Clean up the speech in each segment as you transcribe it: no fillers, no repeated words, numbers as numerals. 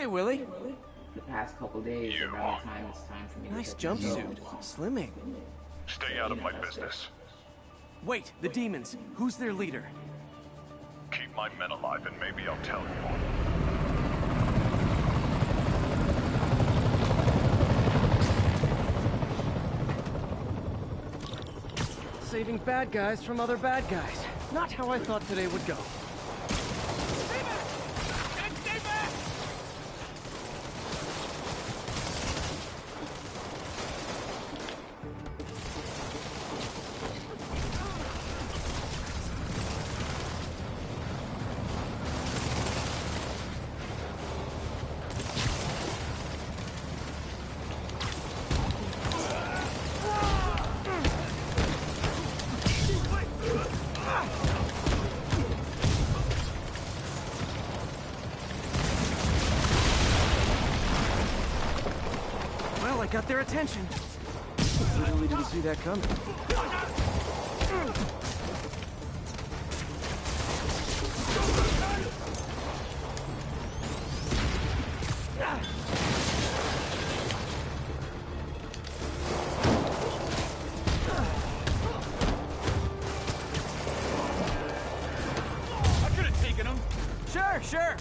Hey, Willie. The past couple days, around the time it's time for me to Nice get the jumpsuit. deal. Slimming. Stay out of my business. Wait, the demons. Who's their leader? Keep my men alive and maybe I'll tell you. Saving bad guys from other bad guys. Not how I thought today would go. Stay back! Stay back! Well, I got their attention. Literally didn't see that coming. I could have taken him. Sure, sure.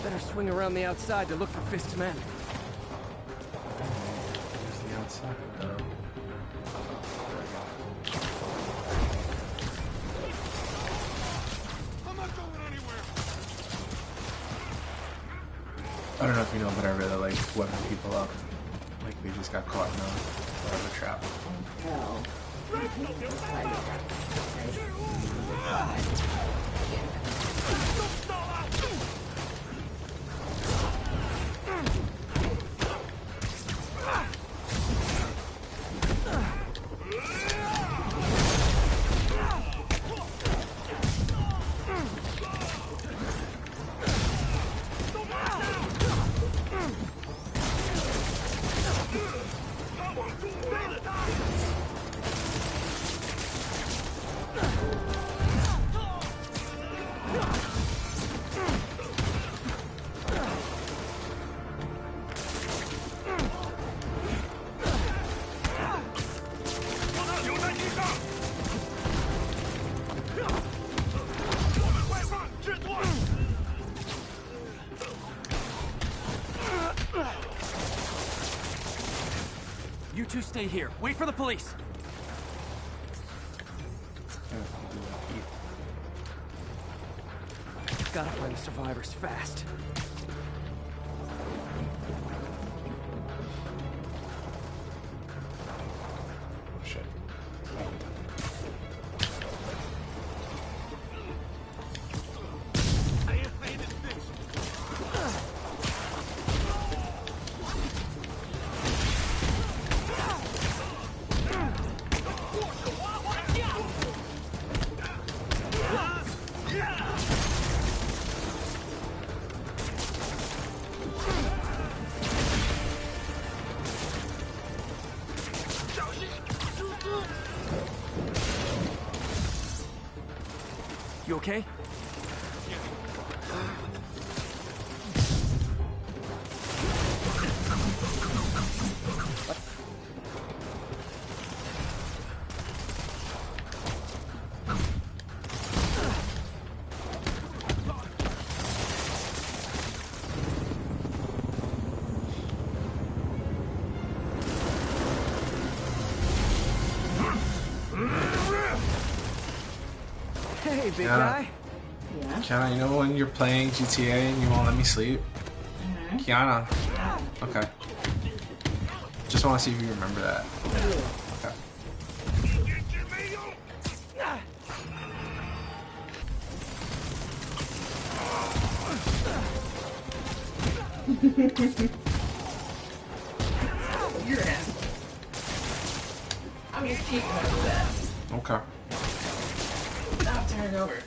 Better swing around the outside to look for Fist's men. Where's the outside? I'm not going anywhere. I don't know if you know, but I really like whipping people up. Like we just got caught in a whatever trap. Hell. You two stay here. Wait for the police. Gotta find the survivors fast. Oh shit. You okay? Hey, big guy. Yeah. Kiana, you know when you're playing GTA and you won't let me sleep? Kiana. Okay. Just want to see if you remember that. Okay. Your ass. I'm just keeping up with that. Okay. Stop turning over.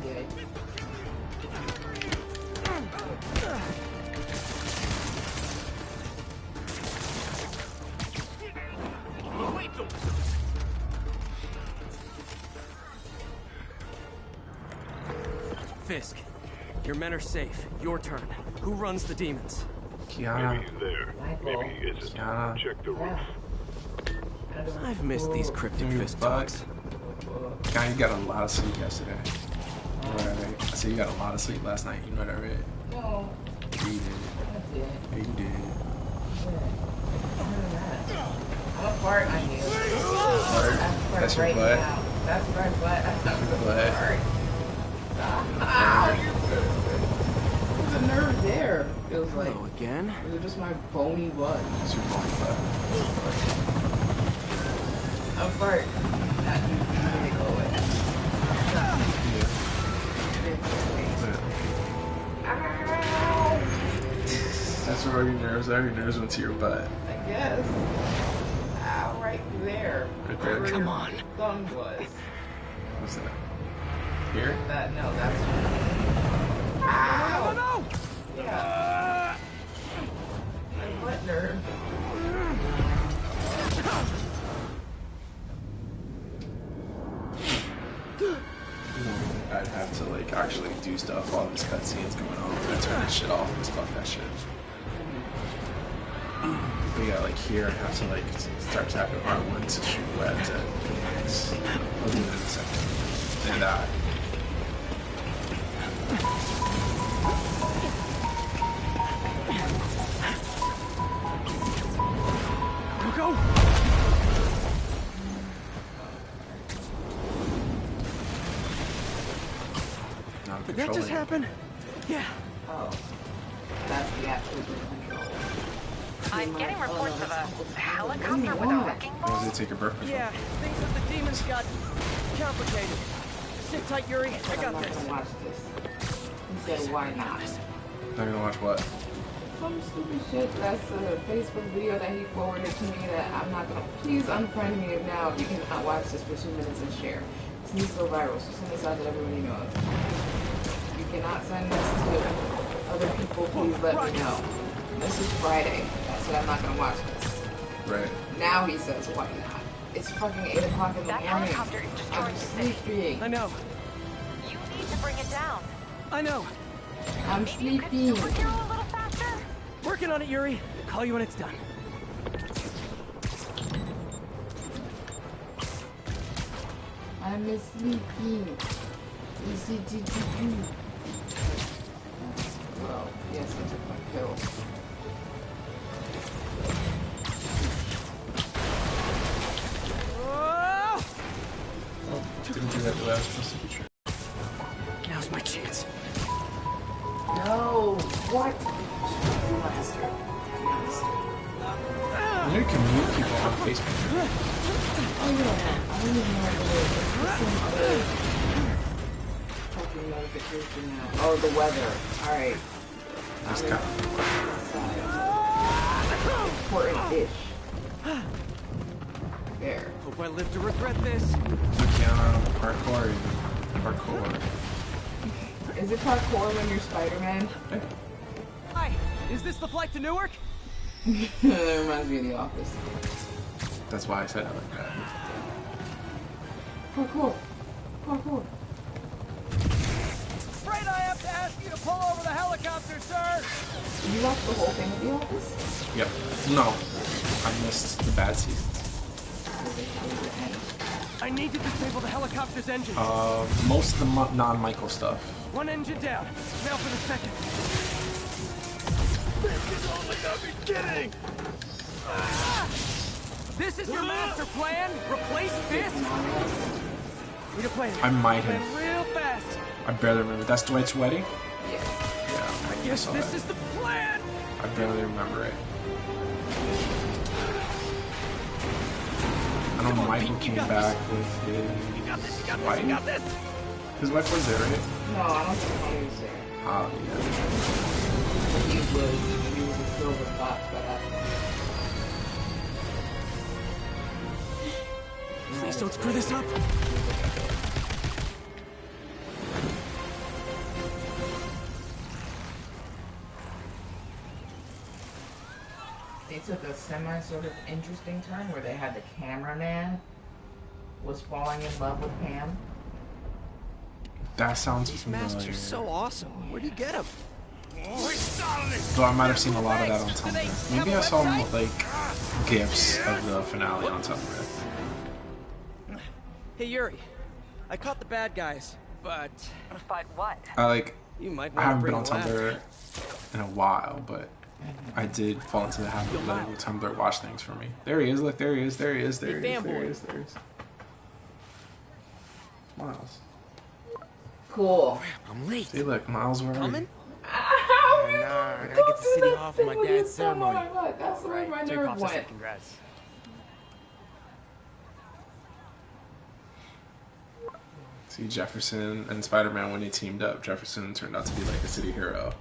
GTA. Fisk, your men are safe. Your turn. Who runs the demons? Kiana. Maybe he's there. Michael. Maybe he isn't. Kiana. Check the roof. I've missed these cryptic Dude, Fisk but- talks. Guy, you got a lot of sleep yesterday. You know what I read? I said you got a lot of sleep last night. You know what I read? No, Yeah, you did. that's it. Yeah, you did. I'm a fart on you. Fart? That's your right butt? now. That's my butt. That's your my butt? fart. Ow! There's a nerve there. Feels like. Hello again. Is it just my bony butt? It's your bony butt. I'm fart. Not you. Let me go away. Ow! That's where all your nerves are. Your nerves went to your butt. I guess. Ow, right there. Right there. Where Come your on. thumb was. What's that? Here? That, no, that's. Ow! No! Yeah. My butt nerve. I'd have to like actually do stuff while this cutscene's going on. I turn this shit off and just fuck that shit. But yeah, like here I have to like start tapping R1 to shoot webs at things. I'll do it in a second. And die. Go! Now I'm Did that just controlling it. happen? Yeah. Oh. That's the actual control. I'm getting reports of a helicopter with a wrecking Why ball. does it take a birth control? Yeah, things with the demons got complicated. Sit tight, Yuri. I I'm got not this. gonna watch this. He said, why not? Not gonna watch what? Some stupid shit that's a Facebook video that he forwarded to me that I'm not gonna. Please unfriend me now if you cannot watch this for 2 minutes and share. This needs to go viral, so send this out that everybody knows. You cannot send this to other people, please let me know. This is Friday. That's why I'm not gonna watch this. Right. Now he says, why not? It's fucking 8 o'clock in the That morning. helicopter is destroying I'm the city. sleeping. I know. You need to bring it down. I know. I'm Maybe you could sleeping. superhero a little faster? Working on it, Yuri. Call you when it's done. I'm sleeping. Easy to do. Well, yes, I took my pill. Oh! Didn't do that the last supposed to be true. Now's my chance. No! What? Blaster. Yes. You can mute people on Facebook. Oh yeah, I don't even know what it is. Fucking notification now. Oh, the weather. Alright. Just kind Important-ish. There. Hope I live to regret this. parkour. Parkour. Is it parkour when you're Spider-Man? Hi, is this the flight to Newark? That reminds me of The Office. That's why I said it like that. Parkour. Parkour. Afraid I have to ask you to pull over the helicopter, sir. Did you watch the whole thing of The Office? Yep. No. I missed the bad seasons. I need to disable the helicopter's engine. Most of the non-Michael stuff. One engine down. Fail for the second. Kidding! This is your master plan? Replace Fisk? Need a plan. I might Plan have. real fast. I barely remember. That's Dwight's wedding? Yeah. Yeah, I Yes, saw this that. is the plan. I barely remember it. I know Come on, Michael Pete, you came got back this. with his You got this, you got this, wife. you got this. His wife was there, right? No, I don't think he was there. Ah, yeah. He was a silver fox, but Please don't screw this up. took a semi sort of interesting turn where they had the cameraman was falling in love with Pam. That sounds These familiar. masks are so awesome. Where'd you get them? Though I might have seen a lot of that on Tumblr. Maybe I saw like gifs of the finale on Tumblr. Hey Yuri, I caught the bad guys, but what? you might I want to haven't been bring on Tumblr laughter. in a while, but I did fall into the habit of letting Tumblr watch things for me. There he is, look, there he is, there he is, there he is, there he is, there he is. Miles. Cool. I'm late. See, look, Miles, where are you? Coming? Nah, I gotta get to City Hall for my dad's ceremony. That's the way my Jake nerve Pops said went. congrats. See, Jefferson and Spider-Man, when they teamed up, Jefferson turned out to be like a city hero.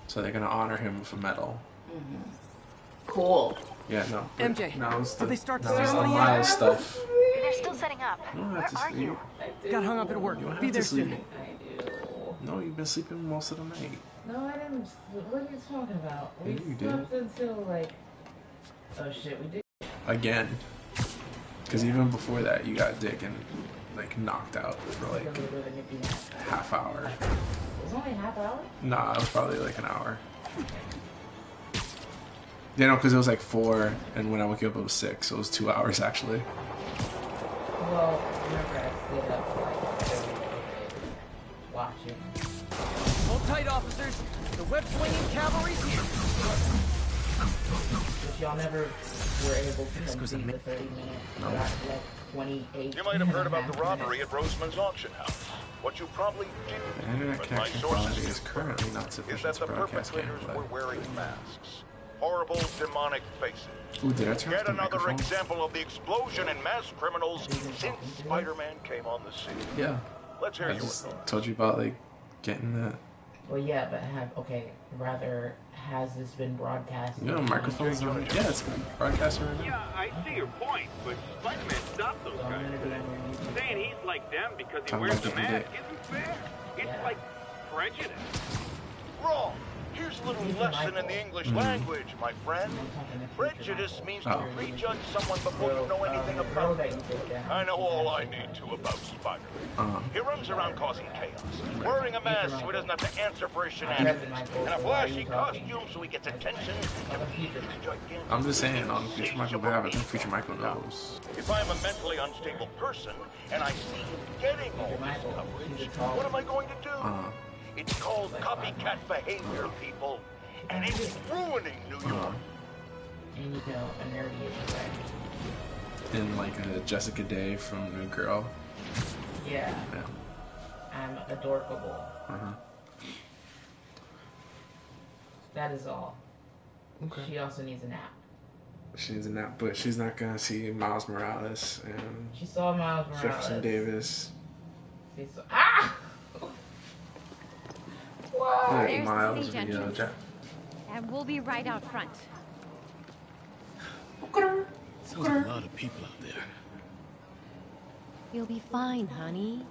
So they're gonna honor him with a medal. Cool. Yeah, no. MJ, Now it's the, did they start the now it's the ceremony yet? Miles stuff. They're still setting up. You don't Where have to are sleep. you? Got hung up at work. You don't Be have there to sleep. soon. I do. No, you've been sleeping most of the night. No, I didn't. What are you talking about? We Yeah, you slept until like. Oh shit, we did. Again. Because even before that, you got Dick and like knocked out for like a half hour. It was only a half hour? Nah, it was probably like an hour. You know, because it was like 4, and when I woke up it was 6, so it was 2 hours actually. Well, remember I stayed up for like 30 minutes watching. Hold tight, officers. The web-swinging cavalry's here. But y'all never were able to complete the 30 minutes. No. Got like 28. You might have heard about the robbery at Roseman's auction house. What you probably The didn't, internet but my connection sources quality is currently not is sufficient that to the broadcast perpetrators were gameplay. wearing masks. Horrible demonic faces. Ooh, did I turn off Yet the another microphone? example of the explosion in mass criminals since Spider-Man came on the scene. Yeah. Let's hear I yours. just told you about like getting that. Well, yeah, but rather, has this been broadcast? You know, microphones on. Yeah, it's broadcasting right now. Yeah, I see your point, but Spider-Man stopped those So I'm guys. gonna do it on your YouTube. Saying he's like them because he Talking wears about the getting mask dick. isn't fair. It's Yeah. like prejudice. Wrong. Here's a little lesson in the English language, my friend. Prejudice means to prejudge someone before you know anything about them. I know all I need to about Spider-Man. He runs around causing chaos, wearing a mask so he doesn't have to answer for his shenanigans, and a flashy costume so he gets attention. I'm just saying, on Future Michael behalf, I think Future Michael knows. If I'm a mentally unstable person and I see him getting all this coverage, what am I going to do? It's called copycat behavior, people, and it's ruining New York. And you know, a nerdy is right. In like a Jessica Day from New Girl. Yeah, Yeah. I'm adorkable. Uh-huh. That is all. Okay. She also needs a nap. She needs a nap, but she's not gonna see Miles Morales and She saw Miles Morales. Jefferson Davis. She saw, ah! Why? There's the Miles stage via entrance. Jeff. And we'll be right out front. There's a lot of people out there. You'll be fine, honey.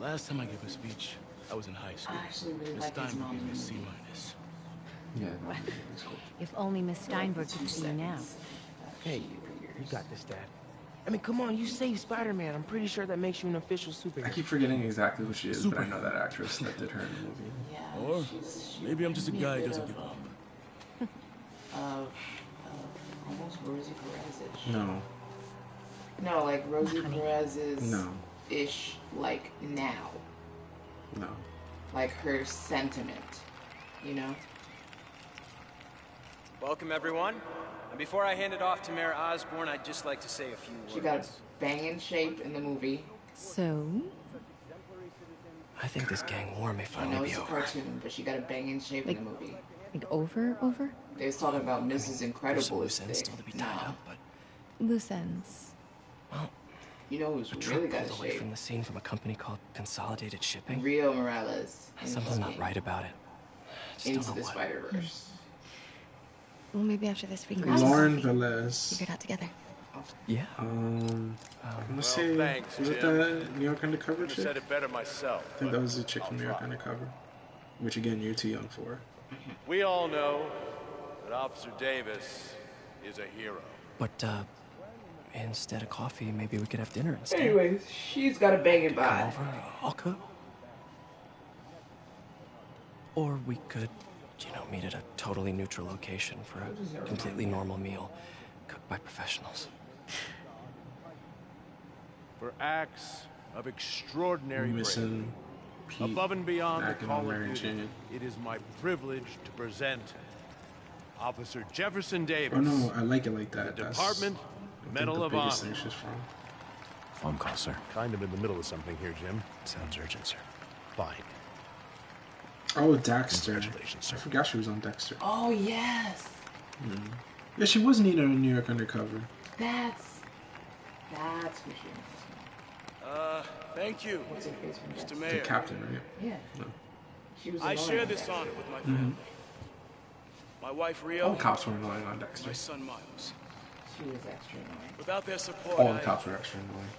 Last time I gave a speech, I was in high school. I actually really This like his time mom. we gave me a C minus. Yeah, no, it's cool. If only Miss Steinberg could see you now. Hey, you got this, Dad. I mean, come on, you saved Spider-Man. I'm pretty sure that makes you an official I superhero. keep forgetting exactly who she is, but I know that actress that did her in the movie. Yeah, Or she's maybe I'm just a gives me guy who bit doesn't of, give up. almost Rosie Perez-ish. No, No, like Rosie Perez's no, ish, like now. no. Like her sentiment, you know? Welcome, everyone. And before I hand it off to Mayor Osborne, I'd just like to say a few words. She got a banging shape in the movie. So? I think this gang war may I finally know be it's a over. cartoon, but she got a banging shape in the movie. Like over? They was talking about Mrs. There's Incredible some is loose ends thick. still to be Nah, tied up, but Loose ends. well, you know who's a really truck got a pulled away shape? from the scene from a company called Consolidated Shipping. Rio Morales. Something's not right about it. Just don't Into know the what. Spider-Verse. Well, maybe after this we can Lauren Velez. figure it out together. Yeah. Let's see. thanks, Was it Jim. the New York Undercover Could've chick? said it better myself. I think that was the chick from New York Undercover. Which again, you're too young for. We all know but Officer Davis is a hero. But, instead of coffee, maybe we could have dinner instead. Anyways, she's got a banging Come vibe. over, I'll cook. Or we could, you know, meet at a totally neutral location for a completely normal meal, cooked by professionals. For acts of extraordinary bravery, Missing Pete above and beyond the back in call Mary of duty, Jane. it is my privilege to present Officer Jefferson Davis. Oh no, I like it like that. The That's, Department I think Medal the of biggest Honor. thing she's from. Phone call, sir. Kind of in the middle of something here, Jim. Sounds urgent, sir. Fine. Oh, Dexter. Congratulations, sir. I forgot she was on Dexter. Oh, yes. Yeah, she was Nina in New York Undercover. That's who she is. Thank you, What's her face from Mr. Dexter? The Mayor. captain, right? Yeah. No. She was I annoying share on this Dexter. honor with my family. My wife, All Rio, the cops were annoying on Dexter. my son, Miles. She was extra annoying. Without their support, All the cops were extra annoying.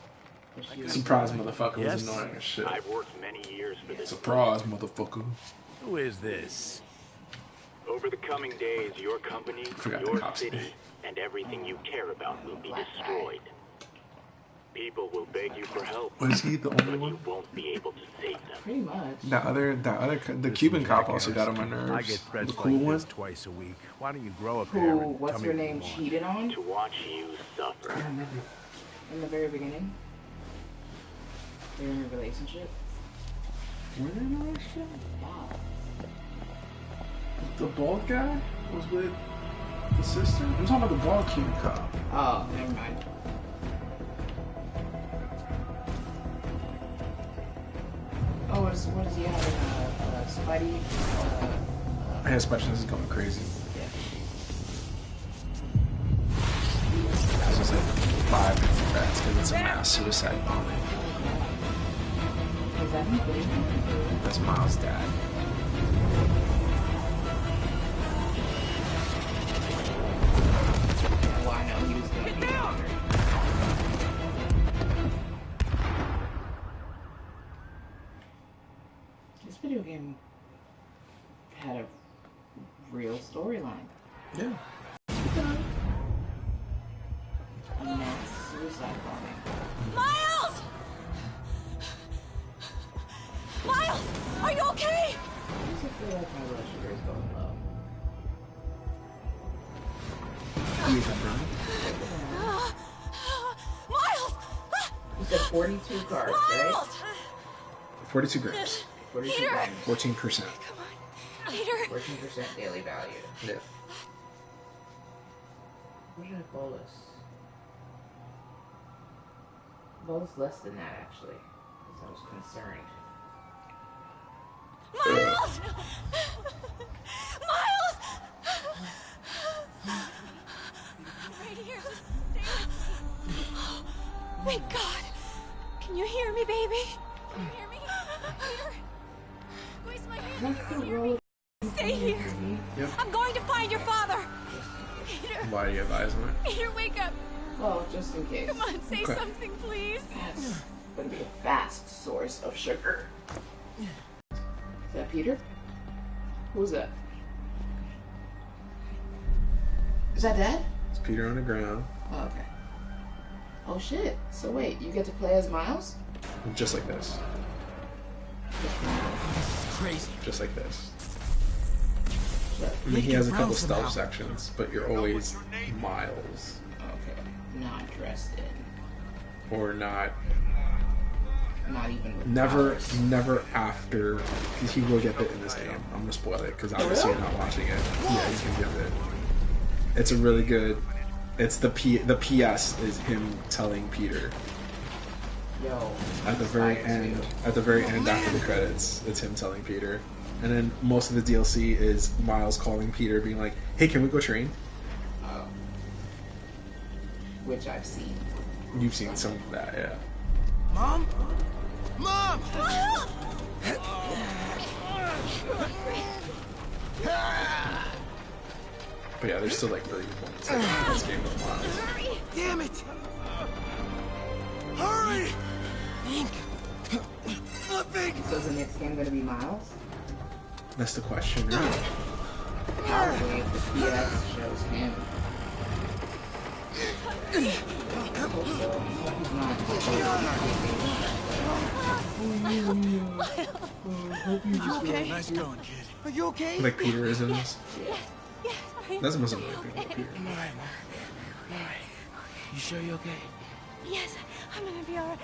But she was Surprise, motherfucker Yes? was annoying as shit. I've worked many years for this. Surprise, motherfucker. Who is this? Over the coming days, your company, Forgot the your cops' city, name. and everything you care about will be destroyed. People will beg you for help, Was he the only but one? you won't be able to save them. pretty much. The Cuban cop also got on my nerves. I get threats The cool like one. this twice a week. Why don't you grow up there Who, and what's tell me her what you name, want? cheated on To watch you suffer. in the very beginning? They were in a relationship? Were they in a relationship? Wow. The bald guy was with the sister? I'm talking about the bald Cuban cop. Oh, never mind. Oh, what is he having? Spidey? His questions is going crazy. Yeah. This is like 5 different bats because it's a mass suicide bombing. Is that him? That's Miles' dad. Well, I know he was going to be honored. This video game had a real storyline. Yeah. A mass suicide bombing. Miles! Miles! Are you okay? I just feel like my blood sugar is going low. He's a friend. Miles! You said 42 carbs, right? Miles! 42 grams. 42 Peter! grams. 14%. Peter! 14% daily value. Yeah. What did I bolus? Bolus less than that, actually. Because I was concerned. Miles! Miles! Right here. Thank God. Can you hear me, baby? Can you hear me? Peter? Squeeze my hand. Can you hear me? Stay here. Yep. I'm going to find your father. Peter. Why do you have eyes on it? Peter, wake up. Well, just in case. Come on, say Okay. something, please. That's going to be a vast source of sugar. Is that Peter? Who's that? Is that Dad? It's Peter on the ground. Oh, okay. Oh shit. So wait, you get to play as Miles? Just like this. Crazy. Just like this. But, I mean, he has a couple stealth sections, but you're always Miles. okay. Not dressed in. Or not. Not even with Never, powers. never after. Because he will get bit in this game. I'm gonna spoil it because obviously you're not watching it. Yeah, he's gonna get bit. It's a really good. It's the PS is him telling Peter Yo. at the very end. At the very end after the credits, it's him telling Peter. And then most of the DLC is Miles calling Peter, being like, "Hey, can we go train?" Oh. Which I've seen. You've seen some of that, yeah. Mom? Mom! But yeah, there's still like really good moments like in this game with Miles. Damn it! Hurry! Flipping! So is the next game going to be Miles? That's the question, right? Probably if the PS shows him. Are you okay? Nice going, kid. Are you okay? Like Peterisms. Yes, That's the most annoying thing about Peter. I'm alright, Mom. I'm alright. You sure you're okay? yes, I'm gonna be alright.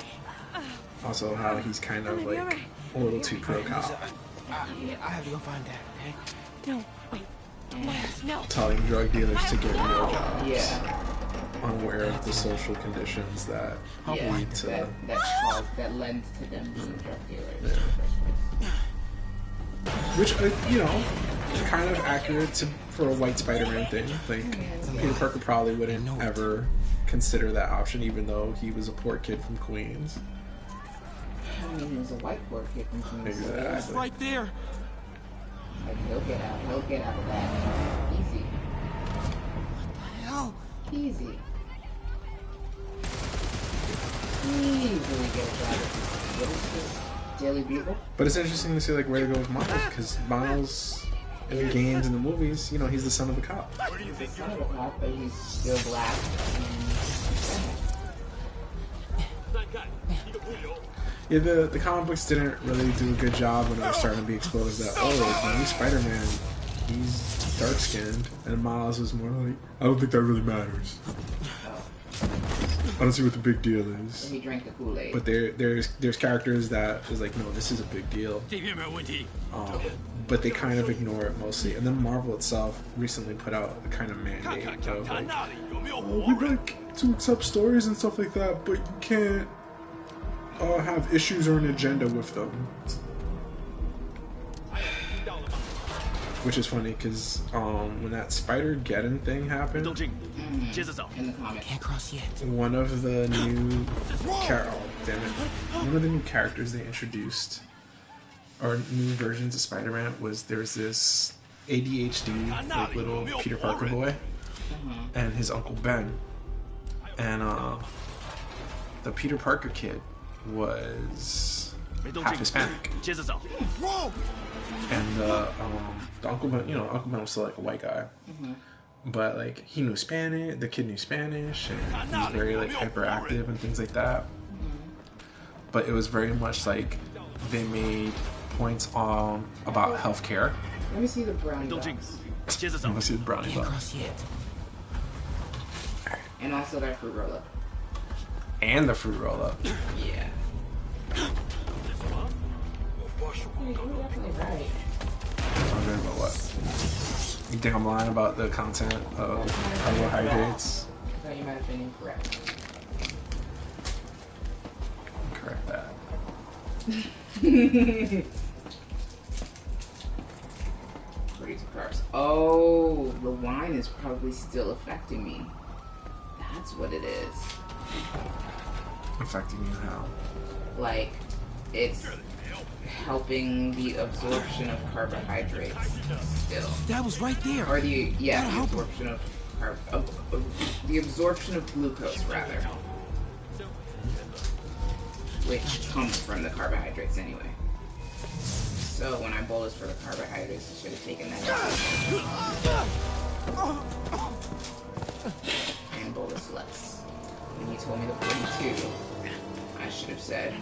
Also, how he's kind of like a little too pro cop. I have to go find Dad, okay? No, wait. Miles, no. Telling drug dealers to get real jobs. Yeah. Unaware of the social conditions that lead to that lends to them being drug dealers. Yeah. Which, you know, is kind of accurate for a white Spider-Man thing. Like, Peter Parker probably wouldn't ever consider that option, even though he was a poor kid from Queens. I mean, he was a white poor kid from Queens. Exactly. It's right there. Like, he'll get out of that. Easy. What the hell? Easy. Easily get a job. What is this? Daily Bugle? But it's interesting to see like where to go with Miles, because Miles in the games and the movies, you know, he's the son of a cop. What do you think? Son of a cop, but he's still black. Yeah, the comic books didn't really do a good job when it was starting to be exposed that, oh, the new Spider-Man, he's dark-skinned, and Miles was more like, I don't think that really matters. I don't see what the big deal is. He drank the Kool-Aid. But there's characters that is like, no, this is a big deal. But they kind of ignore it mostly. And then Marvel itself recently put out a kind of mandate of like, oh, we like to accept stories and stuff like that, but you can't have issues or an agenda with them. Which is funny because when that Spider-Geddon thing happened, Can't cross yet. one of the new one of the new characters they introduced, or new versions of Spider-Man, was there's this ADHD like little Peter Parker boy and his Uncle Ben, and the Peter Parker kid was half Hispanic. And the Uncle Ben, you know, Uncle Ben was still like a white guy, but like he knew Spanish. The kid knew Spanish, and he was very like hyperactive and things like that. But it was very much like they made points on about healthcare. Let me see the brownie box. Let me see the brownie box. And also that fruit roll-up. And the fruit roll-up. Yeah. You're definitely right. I'm right about what? You think I'm lying about the content of carbohydrates? I thought you might have been incorrect. Correct that. Crazy carbs. Oh, the wine is probably still affecting me. That's what it is. Affecting you how? Like, it's helping the absorption of carbohydrates still. That was right there. Or the absorption of the absorption of glucose rather, which comes from the carbohydrates anyway. So when I bolus for the carbohydrates, I should have taken that and bolus less. When you told me the 42, I should have said,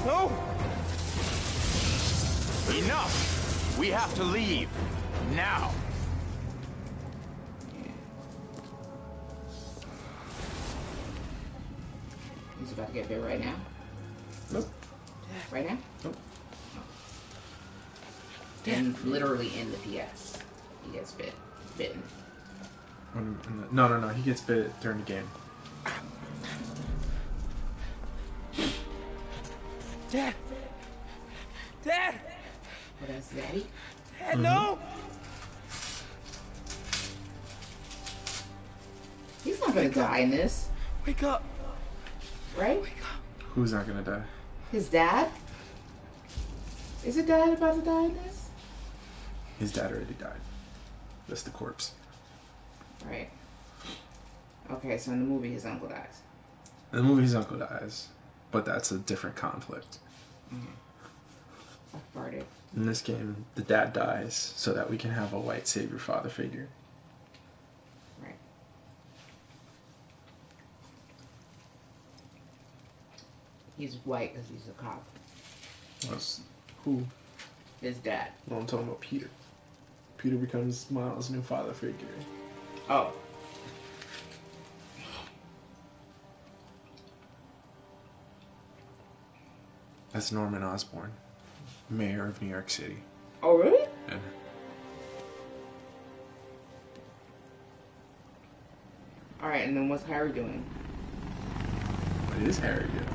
No! Enough! We have to leave. Now! He's about to get bit right now? Nope. Right now? Nope. And literally in the PS, he gets bitten. No. He gets bit during the game. Dad! Dad! What else, Daddy? Dad, no! He's not gonna die in this. Wake up! Right? Who's not gonna die? His dad? Is his dad about to die in this? His dad already died. That's the corpse. Right. Okay, so in the movie, his uncle dies. In the movie, his uncle dies, but that's a different conflict. I farted. In this game, the dad dies so that we can have a white savior father figure. Right. He's white because he's a cop. That's who? His dad. Well, I'm talking about Peter. Peter becomes Miles' new father figure. Oh. That's Norman Osborn, mayor of New York City. Oh, really? Yeah. Alright, and then what's Harry doing? What is Harry doing?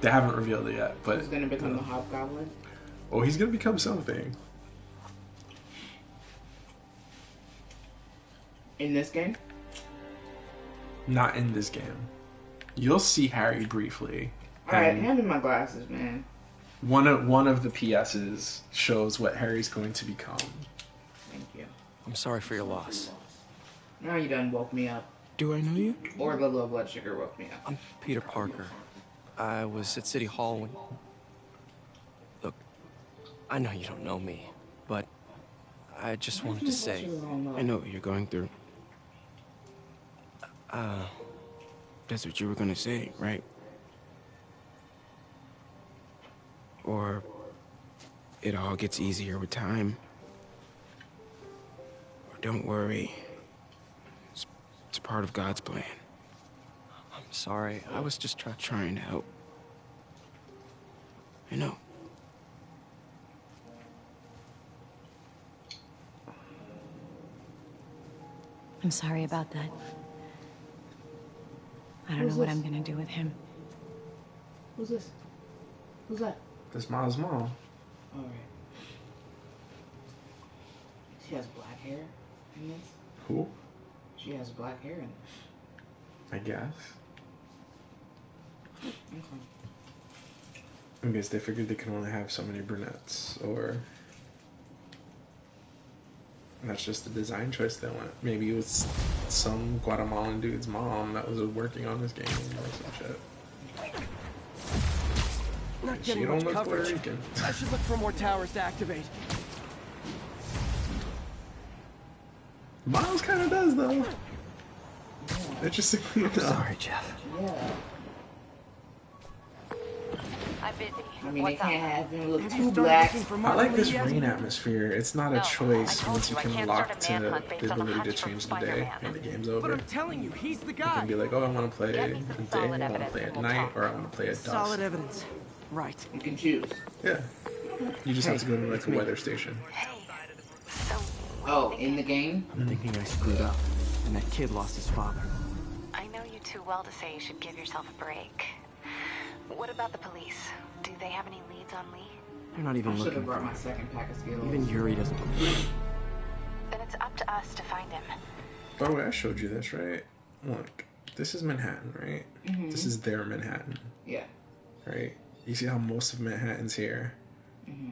They haven't revealed it yet, but... He's gonna become the Hobgoblin? Oh, he's gonna become something. In this game? Not in this game. You'll see Harry briefly. Alright, hand me my glasses, man. One of the PSs shows what Harry's going to become. Thank you. I'm sorry for your loss. Now you done woke me up. Do I know you? Or the low blood sugar woke me up. I'm Peter Parker. I was at City Hall when... Look, I know you don't know me, but I just wanted to say... I know what you're going through. That's what you were gonna say, right? Or it all gets easier with time. Or don't worry. It's part of God's plan. I'm sorry. I was just trying to help. I know. I'm sorry about that. I don't know what I'm gonna do with him. Who's this? Who's that? That's Miles' mom. Alright. She has black hair in this? Who? She has black hair in this. I guess. Okay. I guess they figured they could only have so many brunettes, or... That's just the design choice they went. Maybe it was some Guatemalan dude's mom that was working on this game or some shit. Not She getting don't much look Puerto coverage. Rican. I should look for more towers to activate. Miles kind of does, though. Interestingly enough. Sorry, Jeff. Yeah. I'm busy. I mean, they can't have him look Have too you started black. looking for I more like this yet? rain atmosphere. It's not a No, choice I told once you you I can can't lock start a to manhunt based the on a ability to hunch from change the day Spider-Man. when the game's But over. I'm telling you, he's the You guy. can be like, oh, I want to play Get me in some the day, solid I want to evidence play at and we'll night, talk. or I want to play at dusk. Solid evidence. Right. You can choose. Yeah. You just have to go to like a weather station. Hey, so Oh, in the game? I'm thinking I screwed up, and that kid lost his father. I know you too well to say you should give yourself a break. What about the police? Do they have any leads on Lee? They're not even I should looking have for brought my him. second pack of Skittles. Even Yuri doesn't believe him. Then it's up to us to find him. By the way, I showed you this, right? Look, this is Manhattan, right? Mm-hmm. This is their Manhattan, Yeah. right? You see how most of Manhattan's here? Mm-hmm.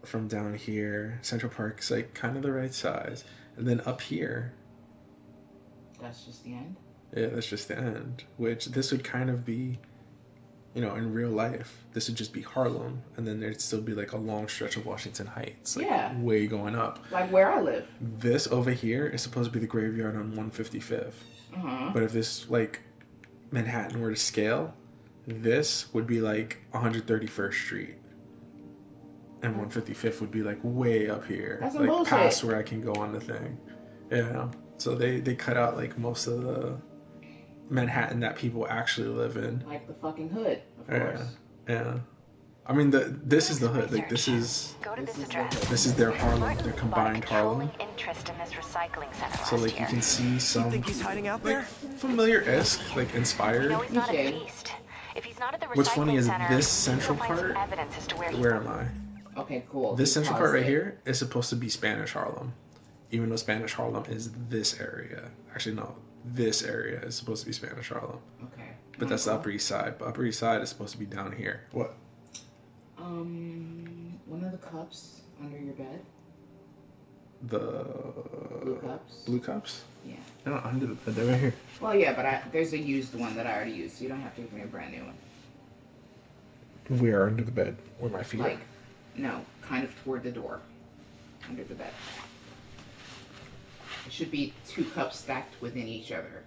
From down here, Central Park's like kind of the right size. And then up here, That's just the end? yeah, that's just the end. Which this would kind of be, you know, in real life, this would just be Harlem. And then there'd still be like a long stretch of Washington Heights. Like Yeah. way going up. Like where I live. This over here is supposed to be the graveyard on 155th. Uh-huh. But if this, like, Manhattan were to scale, this would be like 131st Street. And 155th would be like way up here. That's some like bullshit. past where I can go on the thing. Yeah. So they cut out like most of the Manhattan that people actually live in. Like the fucking hood, of Yeah. course. Yeah. I mean this is the hood. Like this is Go to this address. this is their Harlem, their combined Harlem. Interest in this recycling center So like last you can year. see You some think he's hiding out there? familiar-esque, like inspired. No, he's not at Okay. Feast. If he's not at the recycling What's funny is center, this central you'll find some part. evidence as to where he Where am I? Okay, cool. This central Pause part right it. here is supposed to be Spanish Harlem, even though Spanish Harlem is this area. Actually, no, this area is supposed to be Spanish Harlem, Okay. but that's the Upper East Side. But Upper East Side is supposed to be down here. What? One of the cups under your bed. The Blue cups. Blue cups? Yeah. No, under the bed. They're right here. Well, yeah, but there's a used one that I already used, so you don't have to give me a brand new one. Where under the bed? Where my feet like, no, kind of toward the door. Under the bed. It should be 2 cups stacked within each other.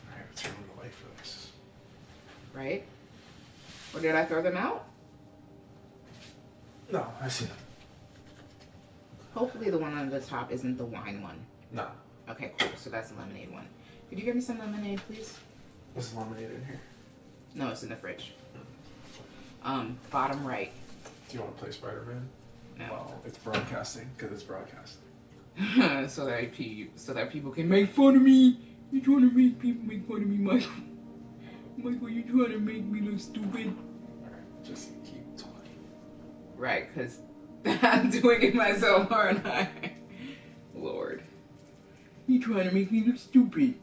Alright, let's turn on the light for this. Right? Or did I throw them out? No, I see them. Hopefully the one on the top isn't the wine one. No. Okay, cool. So that's the lemonade one. Could you give me some lemonade, please? Is lemonade in here? No, it's in the fridge. Bottom right. Do you want to play Spider-Man? No. Well, it's broadcasting, because it's broadcasting. so that people can make fun of me. You're trying to make people make fun of me, Michael. Michael, you're trying to make me look stupid. Alright, just keep talking. Right, because I'm doing it myself, aren't I? Lord. You're trying to make me look stupid.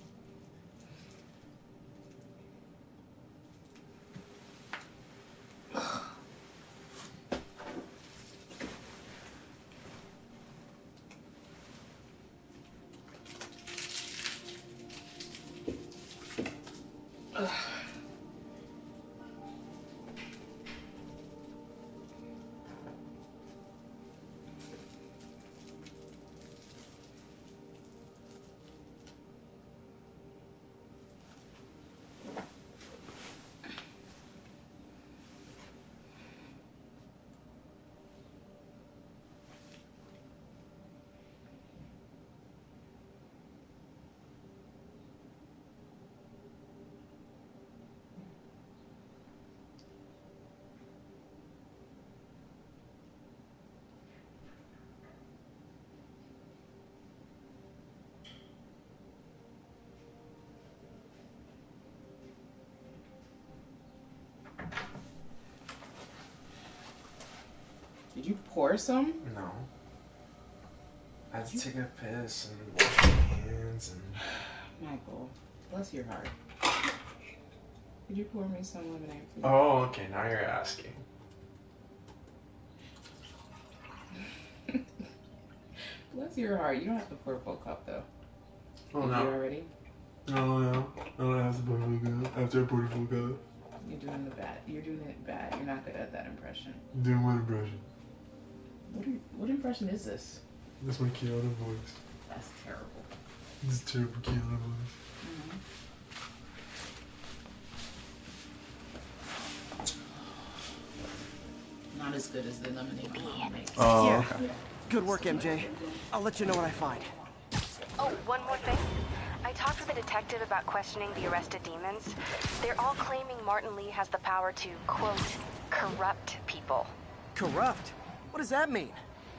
Did you pour some? No. I had to take a piss and wash my hands and... Michael, bless your heart. Could you pour me some lemonade, please? Oh, okay, now you're asking. Bless your heart. You don't have to pour a full cup, though. Oh, Did no. you already? No. I don't have to pour a full cup. After I pour a full cup. You're doing the bad. You're doing it bad. You're not good at that impression. I'm doing what impression? What impression is this? That's my Keanu voice. That's terrible. This terrible Keanu voice. Not as good as the lemonade one makes. Oh, yeah. Okay. Good work, MJ. I'll let you know what I find. Oh, one more thing. I talked with a detective about questioning the arrested demons. They're all claiming Martin Lee has the power to, quote, corrupt people. Corrupt? What does that mean?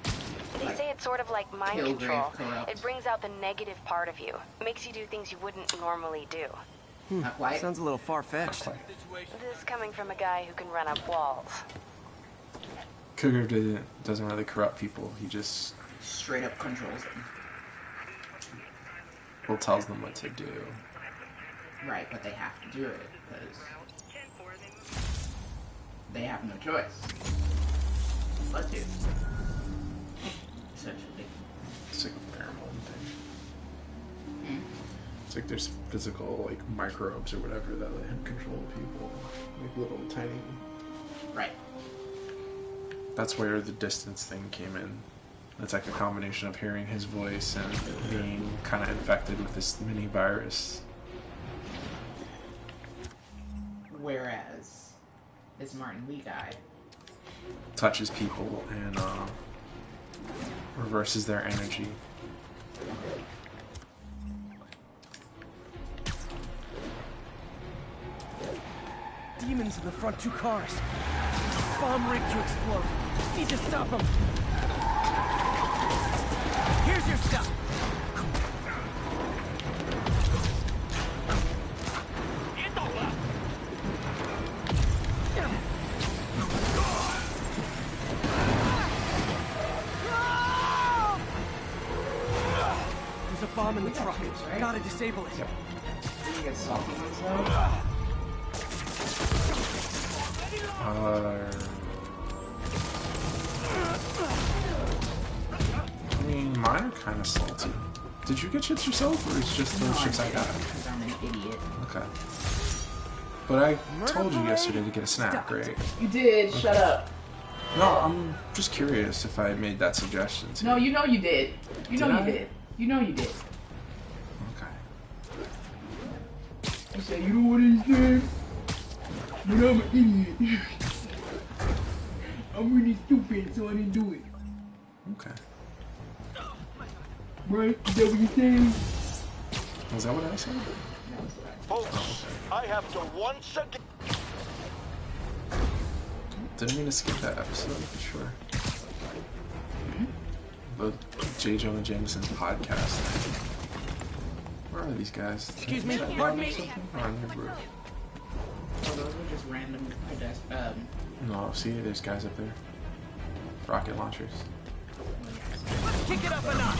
They say it's sort of like mind Kill, control. grave, corrupt. It brings out the negative part of you. Makes you do things you wouldn't normally do. Sounds a little far-fetched. This coming from a guy who can run up walls. Cougar doesn't really corrupt people. He just... straight up controls them. Well, tells them what to do. Right, but they have to do it because they have no choice but to. Essentially. It's like a pheromone thing. It's like there's physical like microbes or whatever that let him control people. Like little tiny. Right. That's where the distance thing came in. It's like a combination of hearing his voice and being kind of infected with this mini virus. Whereas this Martin Lee guy Touches people and reverses their energy. Demons in the front 2 cars. Bomb rigged to explode. Need to stop them. Here's your stuff. There's a bomb in the truck. right? Gotta disable it. did he get salty himself? I mean, mine are kind of salty. Did you get chips yourself, or is just those chips I got? Because I'm an idiot. Okay. But I told you yesterday to get a snack, right? You did. Shut up. No, I'm just curious if I made that suggestion to No, you. you know you did. You know you did. You know you did. Okay. You said, you know what he said? But I'm an idiot. I'm really stupid, so I didn't do it. Okay. Right? Is that what you're saying? Was that what I said? Folks, I have to once again... Didn't mean to skip that episode, for sure. The J. Jonah Jameson's podcast. Where are these guys? Excuse me, pardon me. Oh, those were just random No, see, there's guys up there. Rocket launchers. Kick it up a notch.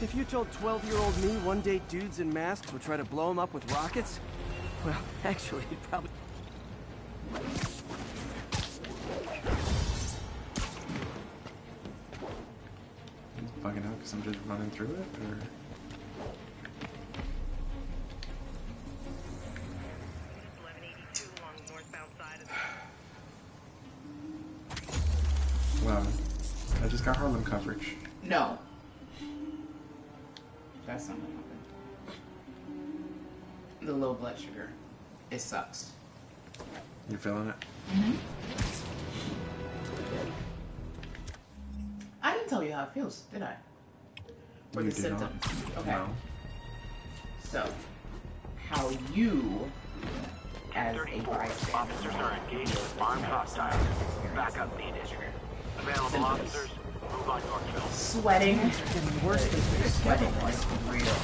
If you told 12-year-old me one day dudes in masks would try to blow him up with rockets, well, actually, he'd probably... He's bugging out because I'm just running through it, or... Wow. I just got Harlem coverage. No. That's not what happened. The low blood sugar. It sucks. You feeling it? Mm-hmm. I didn't tell you how it feels, did I? Or You the did symptoms. not. Okay. No. So, how you, as a bystander, Officers are engaged with armed hostiles. Backup needed. Available officers, move on Yorkville. Sweating. Worse than sweating like real.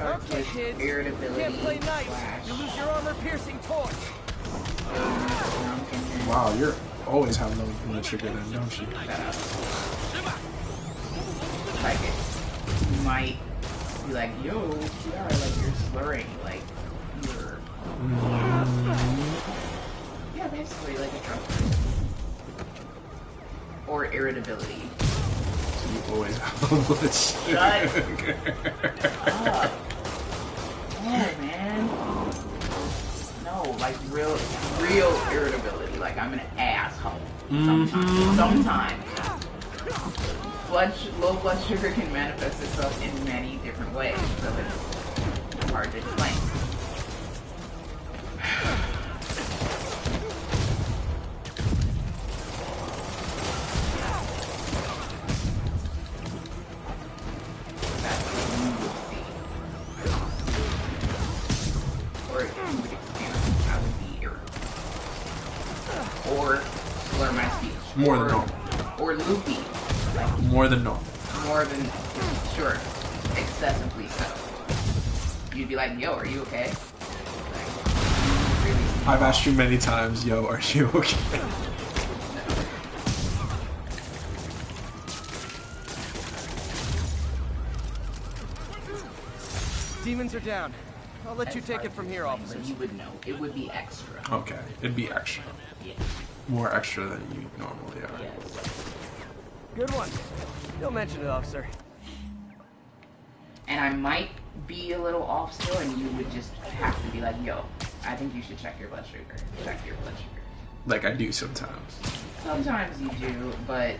Okay, kids. Irritability. Can't play nice. You lose your armor-piercing torch. Wow, you're always having low blood sugar then, don't you? Like it. You might be like, yo, PR, like you're slurring, like you're... Yeah, basically like a drunk person. Or irritability. So you always have low blood sugar. Shut up. Oh, man. No, like real irritability. Like I'm an asshole. Sometimes. Low blood sugar can manifest itself in many different ways, so it's hard to explain. That's what you would see. Or you would experience I would be irritable. Or slur my speech. More than normal. Or loopy. More than normal. More than, sure, excessively so. You'd be like, yo, are you okay? Like, really? I've asked you many times, yo, are you okay? Demons are down. I'll let you take it from here, officer. You would know. It would be extra. Okay, it'd be extra. Yeah. More extra than you normally are. Yes. Good one. You'll mention it, officer. And I might be a little off still, and you would just have to be like, yo, I think you should check your blood sugar. Check your blood sugar. Like I do sometimes. Sometimes you do, but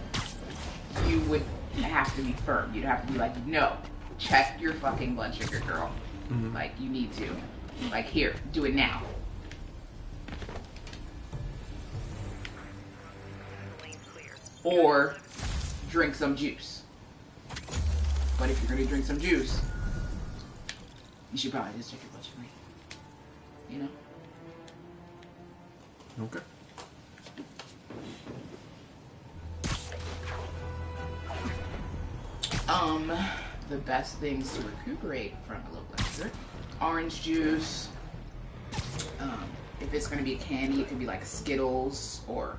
you would have to be firm. You'd have to be like, no, check your fucking blood sugar, girl. Mm-hmm. Like, you need to. Like, here, do it now. Or drink some juice. But if you're gonna drink some juice, you should probably just check your blood sugar. You know? Okay. The best things to recuperate from a low blood sugar: orange juice. If it's gonna be a candy, it could be like Skittles or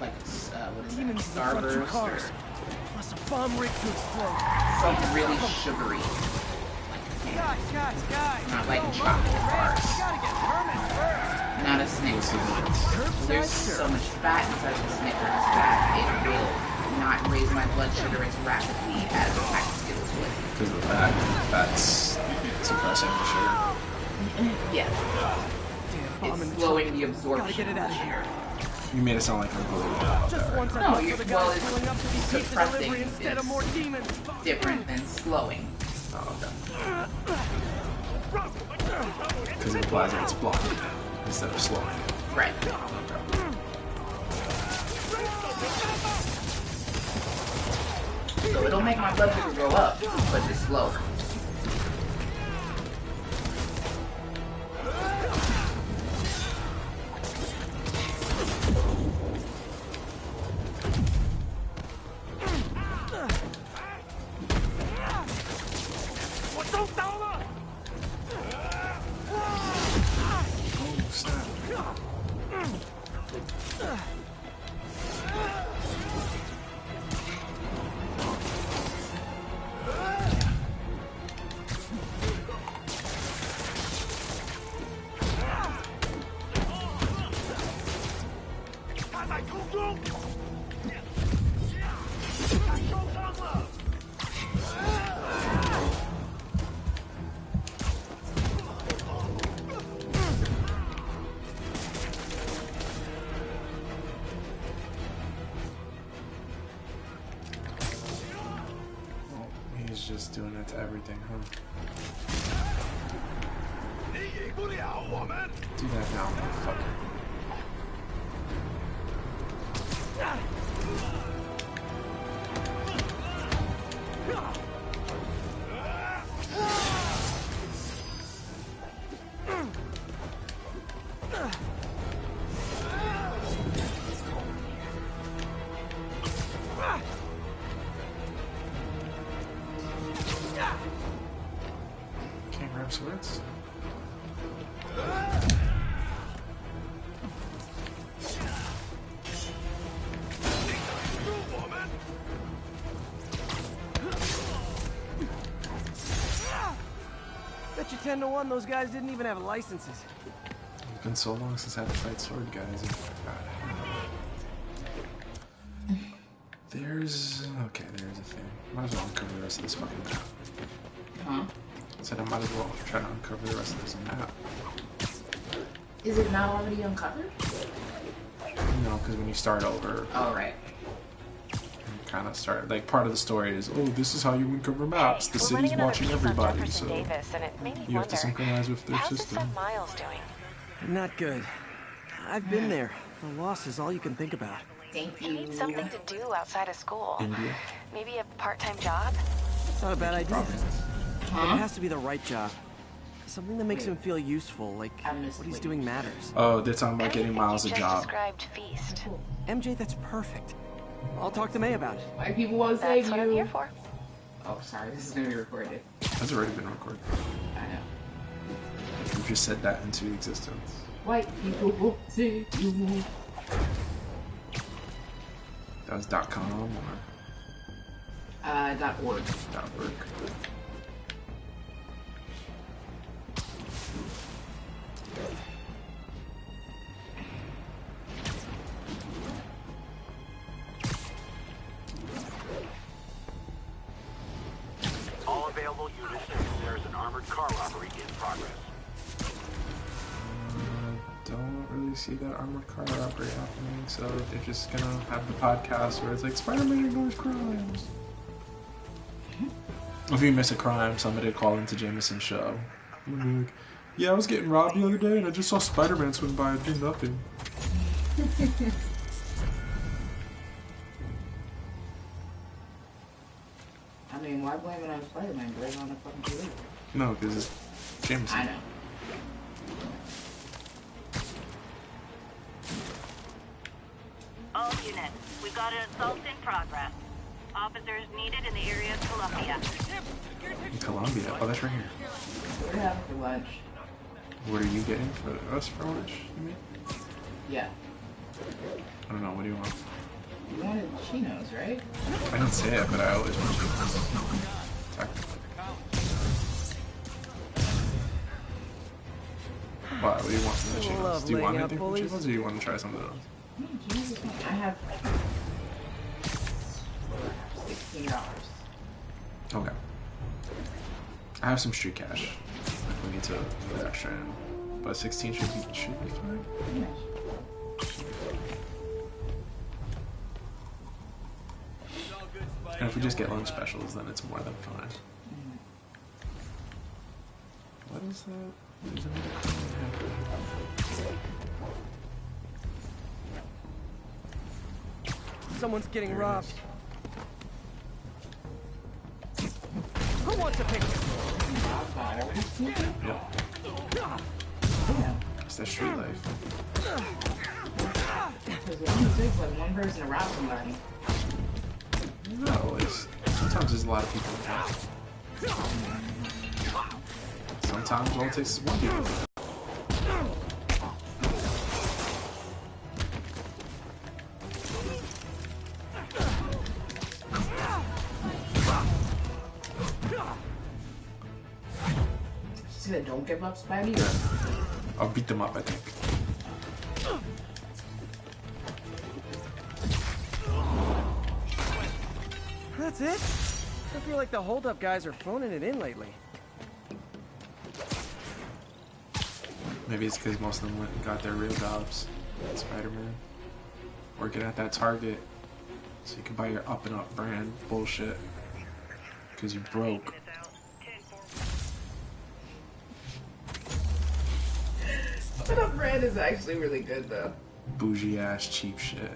like what is Demons that? in the front two Starburst cars. or Plus a bomb rig to explode. something really sugary. Guys. Not like chocolate bars. You gotta get permits first. Not a Snickers. There's so much fat inside the Snickers that it will not raise my blood sugar as rapidly as a pack of Skittles would. Because of the fat. That's suppressing the sugar. Yeah. It's slowing the absorption. Gotta get it out of here. You made it sound like I'm bullying about that. Just once I No, thought you're, for the well, guys pulling up to be pizza suppressing delivery instead of more demons. different than slowing. Oh, okay. Because it implies that it's blocking instead of slowing. Right. So it'll make my blood sugar go up, but just slower. He's just doing it to everything, huh? Do that now, motherfucker. Can't grab swords? Bet you 10 to 1 those guys didn't even have licenses. It's been so long since I had to fight sword guys. There's a thing. Might as well uncover the rest of this fucking map. Huh? I said I might as well try to uncover the rest of this map. Is it not already uncovered? No, because when you start over, Oh, right. you kind of start, like, part of the story is, oh, this is how you uncover maps. The We're city's running another watching piece on everybody, Jefferson so Davis, and it made me you have to wonder, synchronize with their how's his system. son Miles doing? Not good. I've been there. The loss is all you can think about. Thank He you. needs something to do outside of school. India? Maybe a part-time job? It's not a bad idea. But Huh? it has to be the right job. Something that makes him feel useful, like what he's doing matters. Oh, they're talking about getting Miles a Just job. described Feast. MJ, that's perfect. I'll talk to May about it. White people want to save That's you. what I'm here for. Oh, sorry. This is going to be recorded. That's already been recorded. I know. You just said that into existence. White people will save you. That was .com or .org. .org. All available units, there is an armored car robbery in progress. Don't really see that armored car robbery happening, so they're just gonna have the podcast where it's like Spider-Man ignores crimes. If you miss a crime, somebody will call into Jameson's show. And be like, yeah, I was getting robbed the other day and I just saw Spider-Man swing by and did nothing. I mean, why blame it on Spider-Man? Blame it on the fucking police. No, because it's Jameson. I know. All units, we've got an assault in progress. Officers needed in the area of Columbia. In Colombia? Oh, that's right here. We're having for lunch. What are you getting for us for lunch, you mean? Yeah. I don't know. What do you want? You wanted chinos, right? I don't say it, but I always want chinos. What do you want from the chinos? Do you want anything from chinos, or do you want to try something else? I have $16. Okay. I have some street cash. We need to put extra in, but 16 should be fine. And if we just get lunch specials, then it's more than fine. What is that? There's another Someone's getting robbed. Who wants a picture? Yep. It's that street life. Because it only takes like one person to rob somebody. No, sometimes there's a lot of people involved. Sometimes all it takes is one dude. See that don't give up, Spidey? I'll beat them up, I think. That's it? I feel like the hold-up guys are phoning it in lately. Maybe it's because most of them went and got their real jobs. Spider-Man. Working at that Target. So you can buy your up-and-up brand bullshit. Because you broke. Up-and-up brand is actually really good, though. Bougie-ass cheap shit.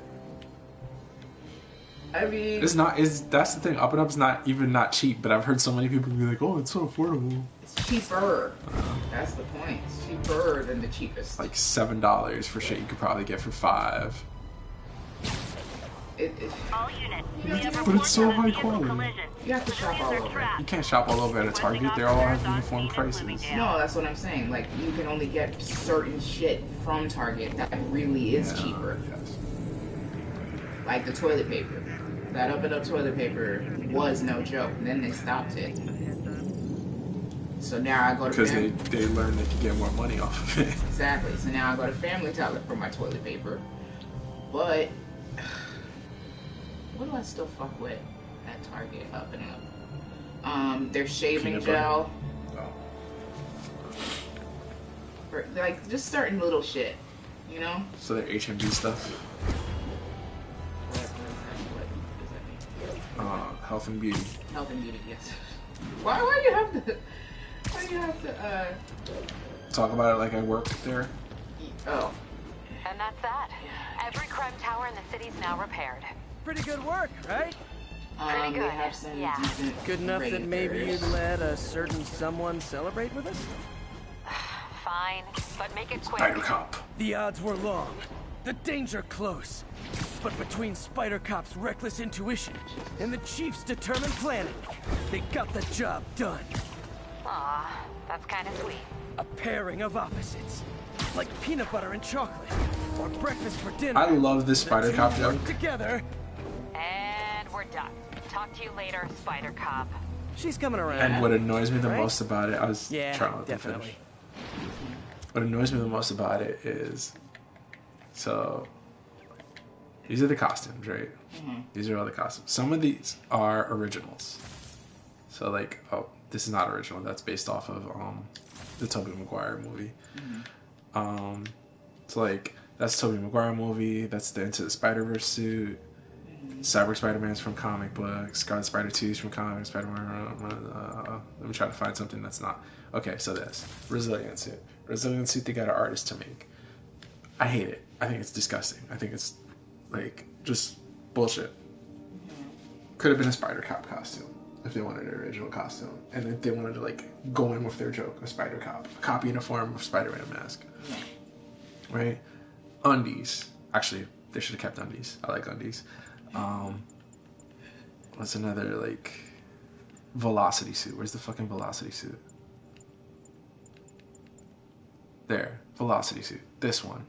I mean, that's the thing. Up and Up's not cheap, but I've heard so many people be like, "Oh, it's so affordable." It's cheaper. That's the point. It's cheaper than the cheapest. Like $7 for shit you could probably get for $5. All units. But it's so high quality. You have to shop all over. You can't shop all over at a Target. They all have uniform prices. No, that's what I'm saying. Like, you can only get certain shit from Target that really is cheaper. Yes. Like the toilet paper. That up-and-up toilet paper was no joke. And then they stopped it. So now I go to because they learned they could get more money off of it. Exactly. So now I go to Family Dollar for my toilet paper. But what do I still fuck with at Target up and up? Their shaving gel. Or, like, just certain little shit, you know? So their HMB stuff. Health and beauty. Health and beauty, yes. Why do you have to talk about it like I work there? Oh. And that's that. Every crime tower in the city's now repaired. Pretty good work, right? Pretty good. They have some Yeah. Good enough that maybe you'd let a certain someone celebrate with us? Fine, but make it quick. Spider Cop. The odds were long, the danger close. But between Spider Cop's reckless intuition and the Chief's determined planning, they got the job done. Aw, that's kind of sweet. A pairing of opposites, like peanut butter and chocolate, or breakfast for dinner. I love this Spider Cop joke. Together. And we're done. Talk to you later, Spider Cop. She's coming around. And what annoys me the most about it, I was trying to let them definitely. finish. What annoys me the most about it is, so these are the costumes, right? Mm-hmm. These are all the costumes. Some of these are originals. So like, oh, this is not original. That's based off of the Tobey Maguire movie. Mm-hmm. So like, that's Tobey Maguire movie. That's the Into the Spider-Verse suit. Cyber Spider-Man's from comic books. Scarlet Spider 2's from comics. Spider-Man. Let me try to find something that's not. Okay, so this Resilient suit. Resilient suit they got an artist to make. I hate it. I think it's disgusting. I think it's like just bullshit. Could have been a Spider Cop costume if they wanted an original costume, and if they wanted to like go in with their joke, a Spider Cop, a cop uniform of Spider-Man mask, right? Undies. Actually, they should have kept undies. I like undies. What's another like Velocity suit? Where's the fucking Velocity suit? There, Velocity suit. This one.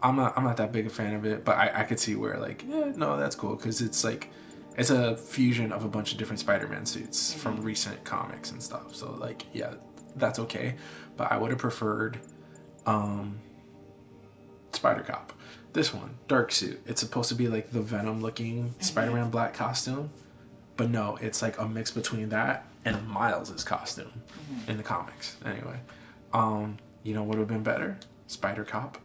I'm not that big a fan of it, but I could see where like, yeah, no, that's cool because it's like it's a fusion of a bunch of different Spider-Man suits from recent comics and stuff. So like, yeah, that's okay. But I would have preferred Spider Cop. This one, dark suit. It's supposed to be like the Venom looking Spider-Man black costume, but no, it's like a mix between that and Miles' costume in the comics. Anyway, you know what would have been better? Spider Cop.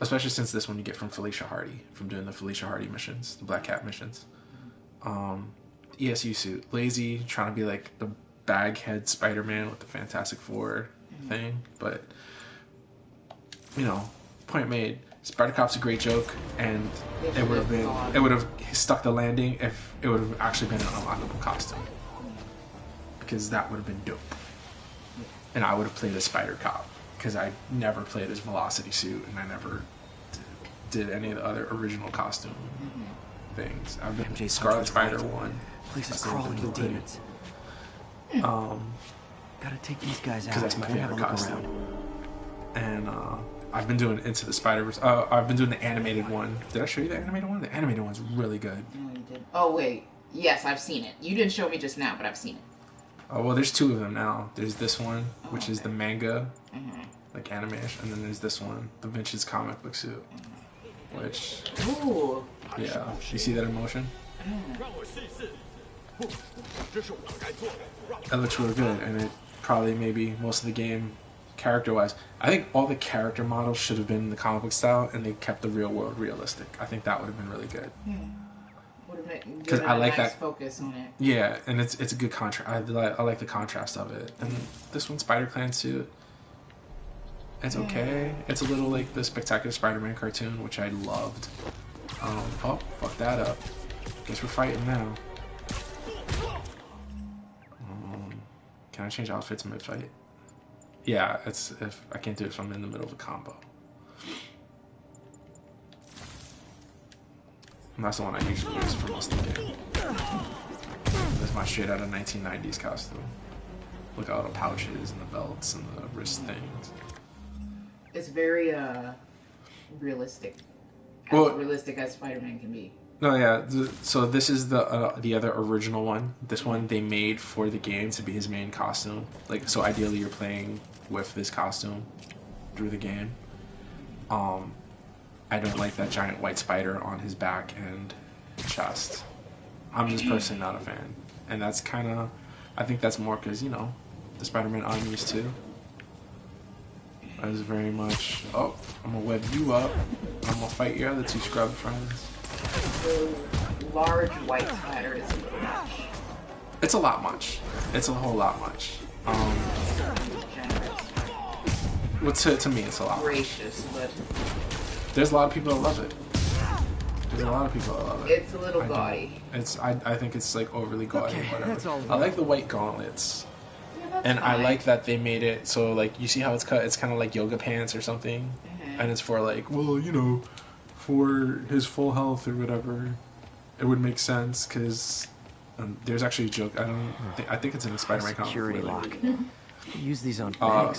Especially since this one you get from Felicia Hardy, from doing the Felicia Hardy missions, the Black Cat missions. ESU suit. Lazy, trying to be like the baghead Spider-Man with the Fantastic Four thing. But, you know, point made. Spider Cop's a great joke, and it would have stuck the landing if it would have actually been an unlockable costume. Because that would have been dope. And I would have played as Spider Cop. Because I never played as Velocity Suit, and I never did any of the other original costume things. I've been MJ Scarlet Spider one. Place is crawling with demons. Gotta take these guys out. Because that's my favorite costume. And I've been doing Into the Spider-Verse. I've been doing the animated one. Did I show you the animated one? The animated one's really good. No, you didn't. Oh wait, yes, I've seen it. You didn't show me just now, but I've seen it. Oh well, there's two of them now. There's this one, which is the manga, like animation, and then there's this one, the Vince's comic book suit, which, yeah, you see that in motion? That looks really good, and it probably maybe most of the game, character-wise, I think all the character models should have been the comic book style, and they kept the real world realistic. I think that would have been really good. Because I like that focus on it. Yeah, and it's a good contrast. I like the contrast of it. And this one, Spider-Clan suit, it's okay. It's a little like the Spectacular Spider-Man cartoon, which I loved. Oh, fuck that up. Guess we're fighting now. Can I change outfits mid-fight? Yeah, it's if I can't do it if I'm in the middle of a combo. And that's the one I usually use for most of the game. That's my straight out of 1990s costume. Look at all the pouches and the belts and the wrist things. It's very realistic. Well, realistic as Spider-Man can be. No, yeah. So this is the other original one. This one they made for the game to be his main costume. Like, so ideally you're playing with this costume through the game. I don't like that giant white spider on his back and chest. I'm just personally not a fan. And that's kind of, I think that's more because, you know, the Spider-Man I'm used to. I was very much, oh, I'm going to web you up. I'm going to fight your other two scrub friends. The large white spider is a little much. It's a lot much. It's a whole lot much. Well, to me, it's a lot. Gracious, but there's a lot of people that love it. There's a lot of people that love it. It's a little gaudy. I think it's like overly gaudy. Okay, whatever. that's all I like the white gauntlets. Yeah, and fine. I like that they made it so like you see how it's cut. It's kind of like yoga pants or something, and it's for like, well, you know, for his full health or whatever. It would make sense because there's actually a joke. I think it's in a Spider-Man comic. Security lock. Use these on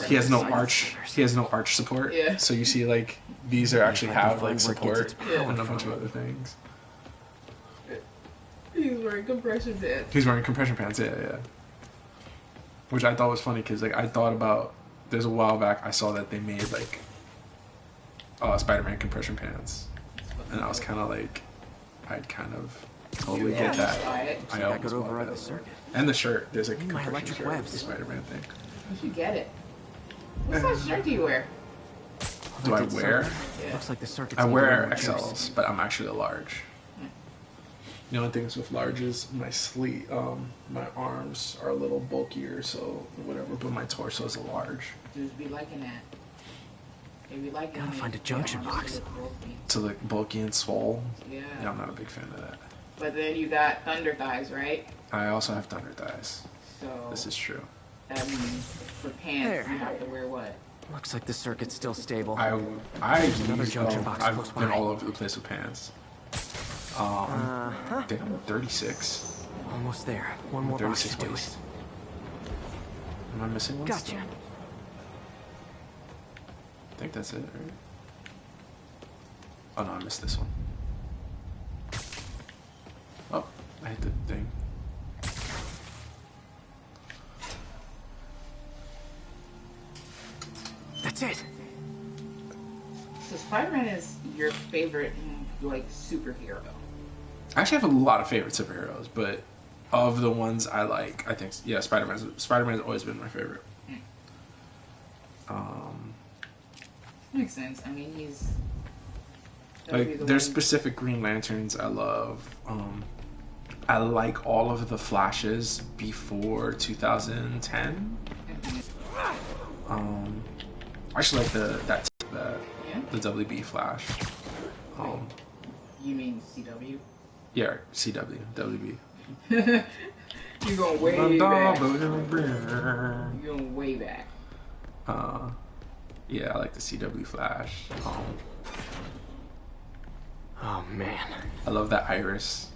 he has no arch. He has no arch support. Yeah. So you see, like these are actually have like support and a bunch of other things. He's wearing compression pants. He's wearing compression pants. Yeah. Which I thought was funny because like I thought about there's a while back I saw that they made like Spider-Man compression pants, and I was kind of like I'd kind of totally get that. I almost bought that. And the shirt. There's like a compression shirt with the Spider-Man thing. You should get it. What size shirt do you wear? Do I wear? Yeah. Looks like the circuit's I wear XLs, but I'm actually a large. The only thing is with larges, my sleeve, my arms are a little bulkier, so whatever. But my torso is a large. Just be liking that. Maybe like. Gotta find a junction box. To look bulky and swole. Yeah. Yeah, I'm not a big fan of that. But then you got thunder thighs, right? I also have thunder thighs. So. This is true. That means for pants you have to wear what? Looks like the circuit's still stable. I've been all over the place with pants. I think I'm 36. Almost there. One more box to do it. Am I missing one? Gotcha. I think that's it, right? Oh no, I missed this one. Oh, I hit the thing. That's it. So Spider-Man is your favorite, like, superhero? I actually have a lot of favorite superheroes, but of the ones I like, I think, yeah, Spider-Man's always been my favorite. Makes sense. I mean, he's... Like, there's specific Green Lanterns I love. I like all of the Flashes before 2010. I actually like the WB Flash. You mean CW? Yeah, CW, WB. You're going way back. You're going way back. Yeah, I like the CW Flash. Oh man, I love that Iris.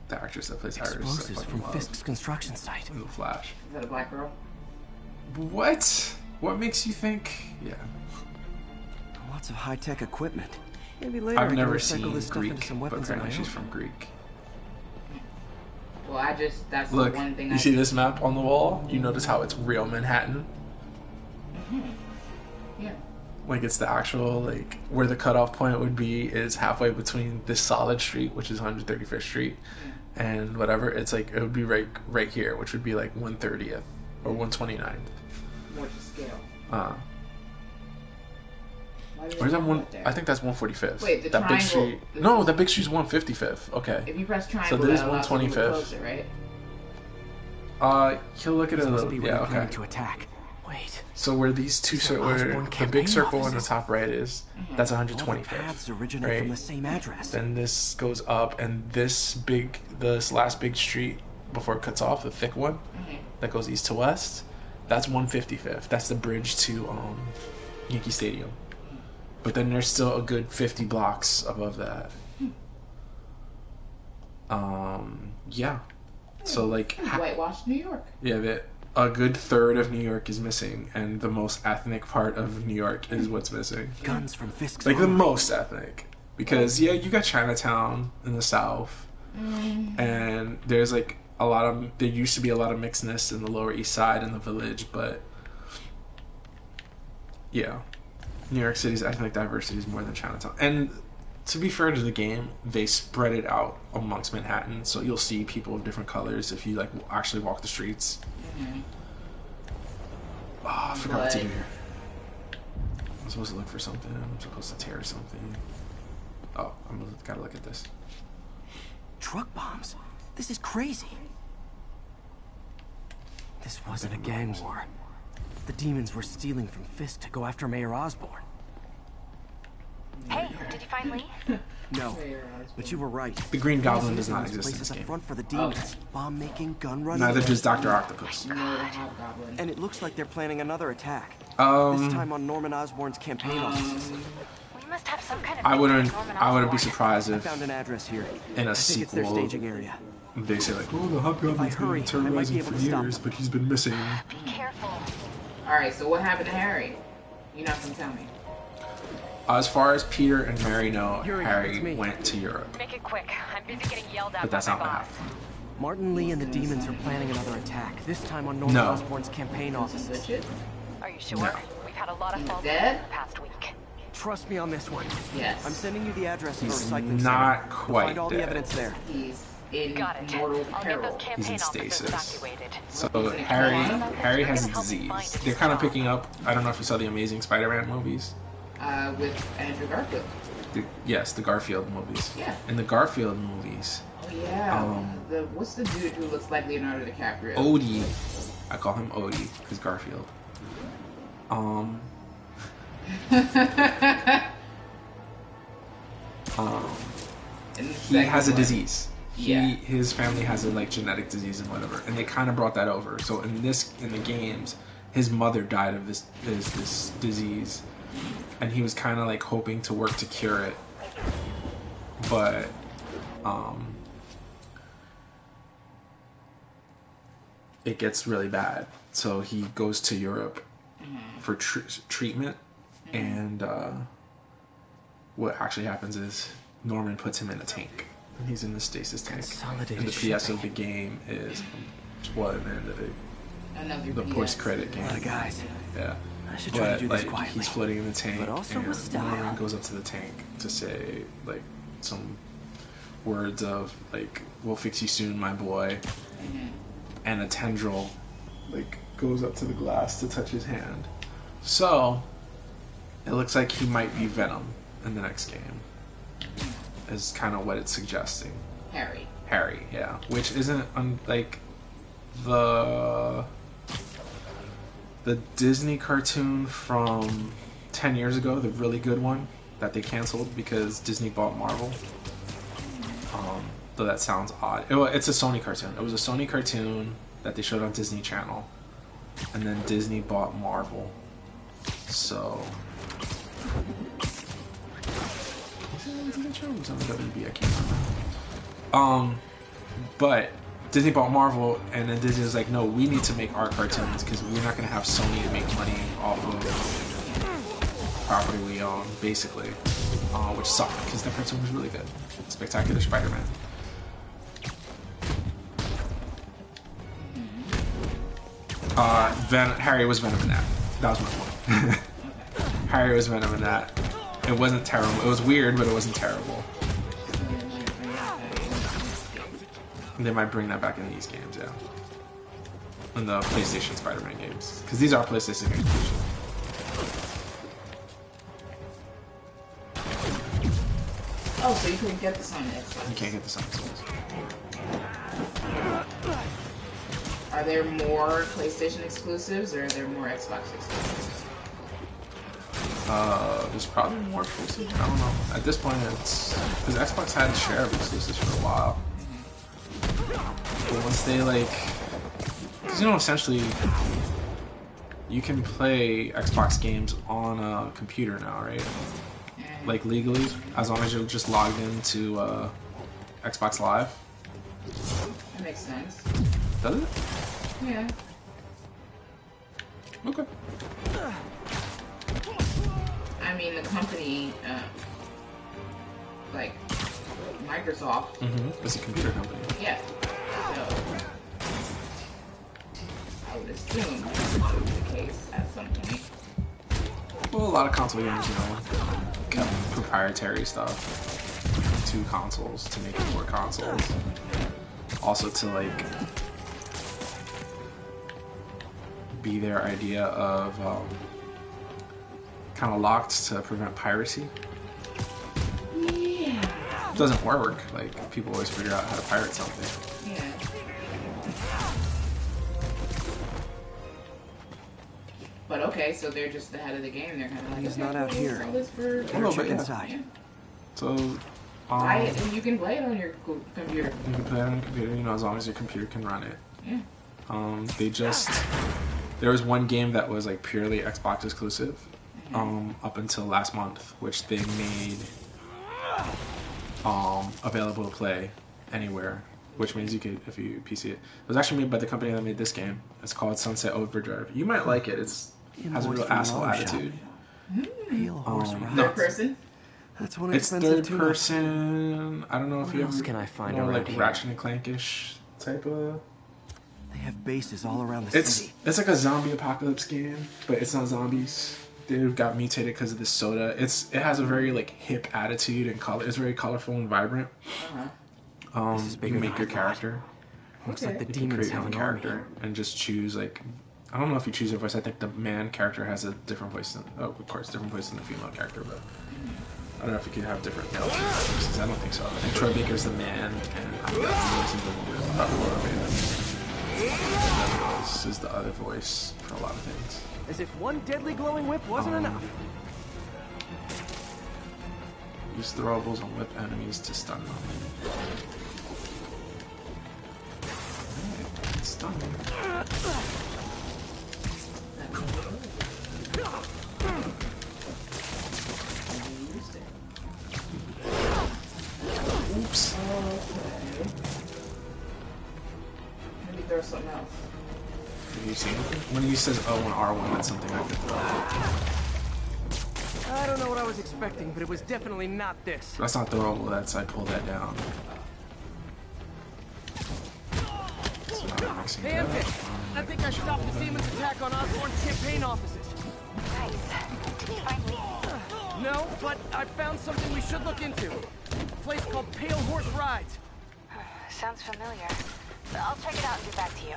The actress that plays Iris. Explosives from Fisk's construction site. In the Flash. Is that a black girl? What? What makes you think? Yeah. Lots of high-tech equipment. Maybe later I've I can never recycle seen this stuff Greek, into some but weapons of my apparently she's own. from Greek. Well, that's Look, the one thing you see this map on the wall? You notice how it's real Manhattan? Yeah. Like, it's the actual, like, where the cutoff point would be is halfway between this solid street, which is 135th Street, and whatever. It's like, it would be right here, which would be like 130th or 129th. More to scale. Where's that one? I think that's 145th. Wait, the that triangle. Big street. No, that big street's 155th. Okay. If you press triangle, so there's that allows you to move 125th. closer, right? He'll look at it a little. Yeah, okay. To attack. Wait. So where these two, where the big circle on the top right is, that's 125th. Paths originate right? from the same address. Then this goes up, and this last big street before it cuts off, the thick one that goes east to west, that's 155th. That's the bridge to Yankee Stadium. But then there's still a good 50 blocks above that. Yeah. So like whitewashed New York. Yeah, a good third of New York is missing, and the most ethnic part of New York is what's missing. Guns from Fisk's like the most ethnic, because yeah, you got Chinatown in the South, and there's like there used to be a lot of mixedness in the Lower East Side in the Village, but yeah, New York City's ethnic diversity is more than Chinatown. And to be fair to the game, they spread it out amongst Manhattan, so you'll see people of different colors if you like actually walk the streets. Oh, I forgot what to do here. I'm supposed to look for something. I'm supposed to tear something. Oh, gotta look at this. Truck bombs? This is crazy. This wasn't a gang war. The demons were stealing from Fisk to go after Mayor Osborn. Hey, did you find Lee? No, but you were right. The Green Goblin does not exist in this a game. front for the demons. Bomb-making, gun-running. Neither does Dr. Octopus. And it looks like they're planning another attack. This time on Norman Osborn's campaign offices. We must have some kind of. I wouldn't be surprised if I found an address here. In a sequel, it's their staging area. They say like, "Oh, the Hobgoblin's been terrorizing for years, but he's been missing." Be careful. All right. So what happened to Harry? You're not gonna tell me. As far as Peter and Mary know, Harry went to Europe. Make it quick. I'm busy getting yelled at But that's by not my gonna boss. happen. Martin Lee and the demons are planning another attack. This time on Norman Osborn's campaign offices. Are you sure? No. We've had a lot of false dead? in the past week. Trust me on this one. Yes. I'm sending you the address He's for a recycling not center. quite Find all dead. the evidence there. He's in Got it. mortal I'll get those peril. campaign He's in officers stasis. evacuated. So Harry has a disease. They're kind of picking up. I don't know if you saw the Amazing Spider-Man movies. With Andrew Garfield. Yes, the Garfield movies. Yeah. In the Garfield movies. Oh yeah. What's the dude who looks like Leonardo DiCaprio? Odie. I call him Odie because Garfield. He has a disease. His family has a genetic disease and whatever, and they kind of brought that over. So in the games, his mother died of this disease, and he was kind of hoping to work to cure it, but it gets really bad. So he goes to Europe for treatment, and what actually happens is Norman puts him in a tank. And he's in the stasis tank. And the PS of the game is spoiler the post-credit game. A lot of guys. Yeah. I should try to do this quietly. He's floating in the tank, but also and with style. Norman goes up to the tank to say like some words of like "We'll fix you soon, my boy," and a tendril like goes up to the glass to touch his hand. So it looks like he might be Venom in the next game. Is kind of what it's suggesting. Harry, yeah. Which isn't like the Disney cartoon from 10 years ago, the really good one that they canceled because Disney bought Marvel. Though that sounds odd. It's a Sony cartoon. It was a Sony cartoon that they showed on Disney Channel, and then Disney bought Marvel. So. Was on WB, I can't remember. But Disney bought Marvel, and then Disney was like, no, we need to make our cartoons because we're not going to have Sony to make money off of property we own, basically. Which sucked because that cartoon was really good. Spectacular Spider-Man. Harry was Venom in that. That was my point. Harry was Venom in that. It wasn't terrible. It was weird, but it wasn't terrible. And they might bring that back in these games, yeah. In the PlayStation Spider-Man games. Because these are PlayStation games. Oh, so you couldn't get this on Xbox? You can't get this on Xbox. Are there more PlayStation exclusives, or are there more Xbox exclusives? There's probably more exclusives. I don't know. At this point, it's because Xbox had a share of exclusives for a while. But once they because essentially, you can play Xbox games on a computer now, right? Like legally, as long as you're just logged into Xbox Live. That makes sense. Does it? Yeah. Okay. I mean, the company, like Microsoft. It's a computer company. Yeah. So I would assume that would be the case at some point. Well, a lot of console games, kept proprietary stuff to consoles to make it more consoles. Also to be their idea of kind of locked to prevent piracy. Yeah. It doesn't work. People always figure out how to pirate something. Yeah. But okay, so they're just ahead of the game. They're kind of like, he's not out here. Check inside. Yeah. So, buy it and you can play it on your computer. You can play it on your computer, as long as your computer can run it. Yeah. There was one game that was purely Xbox exclusive, up until last month, which they made available to play anywhere. Which means you could, if you PC it. It was actually made by the company that made this game. It's called Sunset Overdrive. You might like it. It has a real asshole attitude. Third person? That's one it's third person. I don't know if you ever can I find like Ratchet and Clankish type of. They have bases all around the city. It's like a zombie apocalypse game, but it's not zombies. They got mutated because of the soda. It has a very hip attitude and color. It's very colorful and vibrant. You make your character. Looks like the you demons can create have one an character and just choose I don't know if you choose your voice. I think the man character has a different voice than of course different voice than the female character, but I don't know if you can have different male voices. I don't think so. I think Troy Baker's the man and I got the voice of is the other voice for a lot of things. As if one deadly glowing whip wasn't enough. Use throwables and whip enemies to stun them. Stun them. Oops. Okay. Maybe there's something else. Have you seen it? When he says O and R1, that's something I could throw. I don't know what I was was expecting, but it was definitely not this. That's not throwable. That's I pulled that down. Hey, MJ, I think I stopped the demon's attack on Osborne's campaign offices. Nice. Did you find me? No, but I found something we should look into. A place called Pale Horse Rides. Sounds familiar. I'll check it out and get back to you.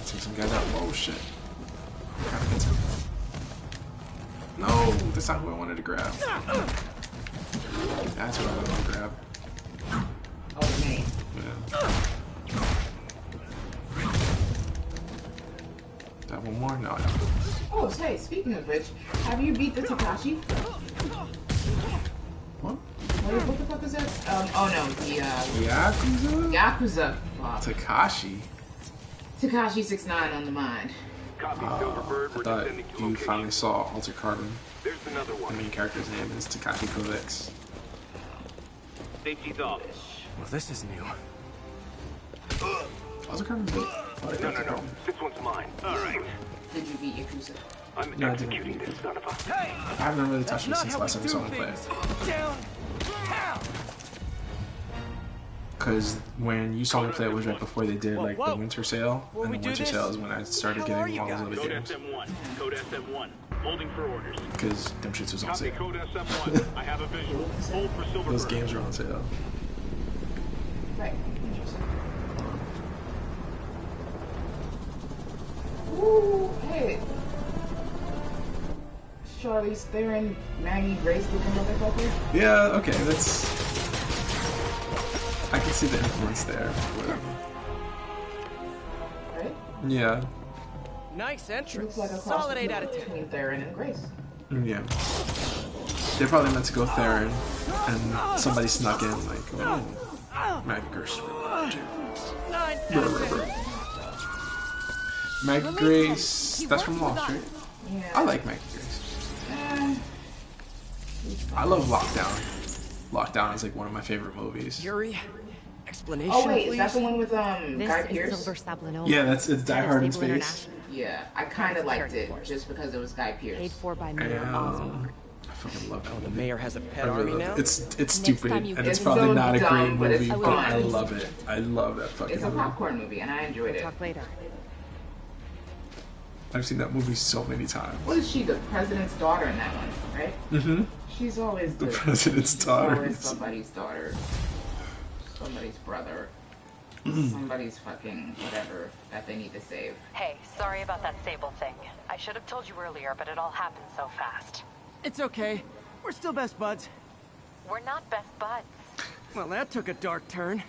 Some guys out. Oh shit. No, that's not who I wanted to grab. That's what I wanted to grab. Oh, man. Yeah. Got one more? No, I don't. Oh, say, speaking of which, have you beat the Takashi? What? What the fuck is that? Oh no, the Yakuza? Yakuza. Wow. Takashi. Takashi 6ix9ine on the mind. I thought you finally saw Alter Carbon. The main character's name is Takashi Kovacs. Safety's off. Well, this is new. Alter Carbon's good. No. This one's mine. All right. Did you beat Yakuza? I'm No, I didn't executing beat this son of a... I haven't really touched it Not since how last we time I saw him do play. things. Down. Because when you saw me play, it was right before they did like the winter sale, and the winter sale is when I started getting all those other Code games. SM1. Code SM1. Holding for orders. Because them shits was on Copy sale. code SM1. I have a visual. Hold for silver. Those games were on sale. Right. Interesting. Ooh, hey. Charlize Theron, Maggie Grace looking motherfucker. Yeah, okay, that's. I can see the influence there. Whatever. Right? Yeah. Nice entrance. Looks like a Solid cross 8 out of 10. between Theron and Grace. Yeah. They probably meant to go Theron, and somebody snuck in like, oh, Maggie Grace. 9 out of 10. Maggie Grace, that's from Lost, right? Yeah. I like Maggie Grace. I love Lockdown. Lockdown is like one of my favorite movies. Yuri, explanation, Oh wait, please. is that the one with Guy This Pearce? is Silver Sablinova. Yeah, it's Die Hard in Space. Yeah, I kind of liked it just because it was Guy Pearce. Paid for by Mayor Osborne. I fucking love that. The mayor has a pet I really army love now? it. It's stupid, time you and get it's it. probably It's not a so great dumb, but it's movie, but fun. I love it. I love that fucking It's a movie. popcorn movie, and I enjoyed it. Talk later. I've seen that movie so many times. What is she, the president's daughter in that one, right? Mm-hmm. She's always The president's daughter. Always somebody's daughter, somebody's brother, somebody's fucking whatever that they need to save. Hey, sorry about that Sable thing. I should have told you earlier, but it all happened so fast. It's okay. We're still best buds. We're not best buds. Well, that took a dark turn.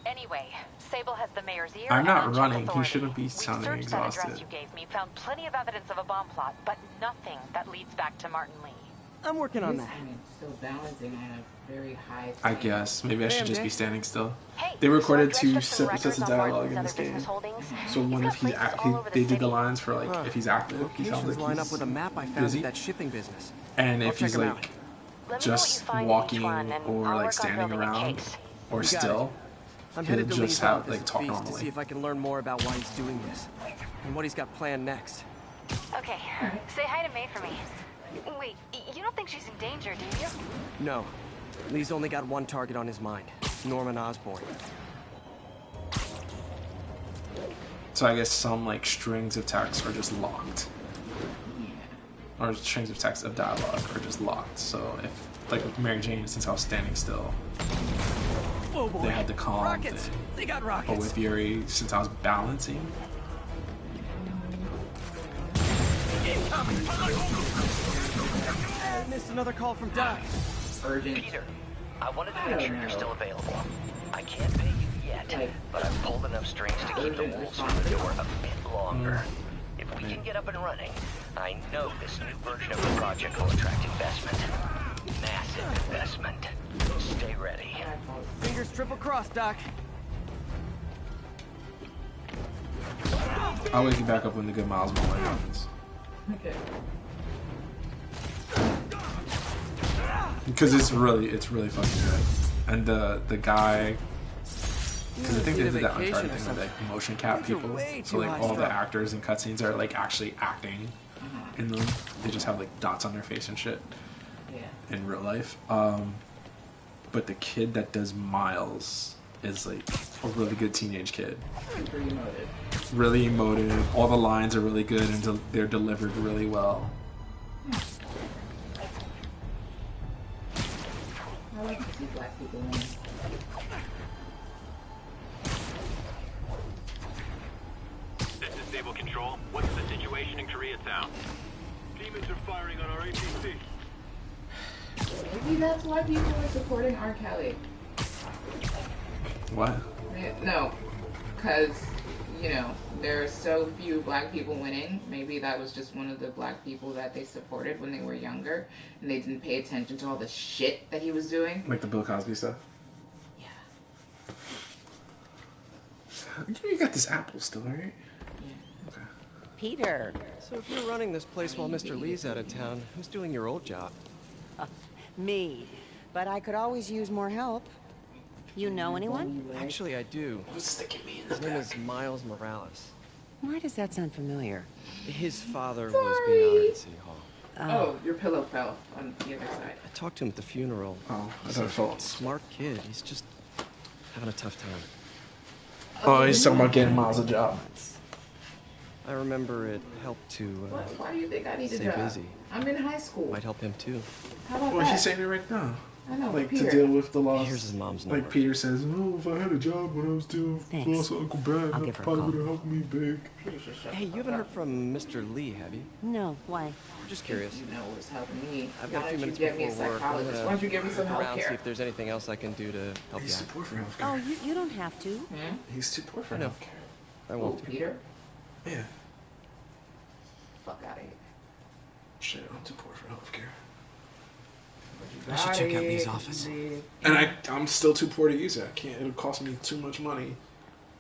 Anyway, Sable has the mayor's ear. I'm not and running. He authority. shouldn't be We sounding searched that address exhausted. you gave me, found plenty of evidence of a bomb plot, but nothing that leads back to Martin Lee. I'm working on that. I mean, still balancing on a very high. I guess maybe I should just be standing still. Hey, They recorded so I 2 dredged up some separate sets of records on dialogue in Martin's this other game. business holdings. So one He's if got he's places all over the they did the city. lines for like if he's active, he sounds Locations like line he's up with a map I found busy. at that shipping business. And I'll if he's check 'em like out. Let me know what you just find in each walking one, and or I'll like work on standing building a around case. or You got still, I'm he'll headed to just Lee's have office like at talk Feast to see normally. if I can learn more about why he's doing this and what he's got planned next. Okay, say hi to May for me. Wait, you don't think she's in danger, do you? No, Lee's only got one target on his mind, Norman Osborn. So I guess some like strings of text are just locked. Or strings of text of dialogue are just locked. So if like with Mary Jane, since I was standing still, Oh boy. they had the calm Rockets. thing. They got But rockets. with Yuri, since I was balancing, I missed another call from Doc. Urgent. Peter, I wanted to I make don't sure you're know. still available. I can't pay you yet, but I've pulled enough strings to keep the wolves from the door a bit longer. If we can get up and running, I know this new version of the project will attract investment. Massive. basement. Stay ready. Fingers triple cross, Doc. I'll wake you back up when the good Miles Morales happens. Okay. Because it's really fucking good. And the guy, because I think they did that Uncharted thing with like motion cap people, so like all the actors in cutscenes are like actually acting in them. They just have like dots on their face and shit in real life. But the kid that does Miles is like a really good teenage kid. Really emotive. All the lines are really good and they're delivered really well. I like to see black people win. This is Stable Control. What's the situation in Koreatown? Demons are firing on our APC. Maybe that's why people are supporting R. Kelly. What? No, because, you know, there are so few black people winning. Maybe that was just one of the black people that they supported when they were younger, and they didn't pay attention to all the shit that he was doing. Like the Bill Cosby stuff? Yeah. You got this apple still, right? Yeah. Okay. Peter. So if you're running this place while Mr. Lee's out of town, who's doing your old job? Me. But I could always use more help. You know anyone? Actually, I do. His name is Miles Morales. Why does that sound familiar? His father was being honored at City Hall. Oh, your pillow fell on the other side. I talked to him at the funeral. Oh, I He's thought it fell. a smart kid. He's just having a tough time. Oh, he's talking about getting Miles a job. I remember it helped to Why do you think I need a stay job? busy. I'm in high school. Might help him too. How about Well, that? he's saying it right now. I know, Like Peter. to deal with the loss. Here's his mom's like number. Peter says, "Oh, if I had a job when I was still lost Uncle Ben, I'll that give her a probably call. would have helped me big." Hey, you haven't heard from Mr. Lee, have you? No, why? I'm just curious. You know what's helping me. I've Why got a few don't minutes you get me a before work. I'm psychologist? gonna Why don't you give me some look around, healthcare? see if there's anything else I can do to help He's you too out. poor for healthcare. Oh, you don't have to. He's too poor for I know. healthcare. I won't. Peter? Yeah. Fuck out of here. Shit, I'm too poor for healthcare. I should check out Lee's office. And I'm still too poor to use it. I can't. It'll cost me too much money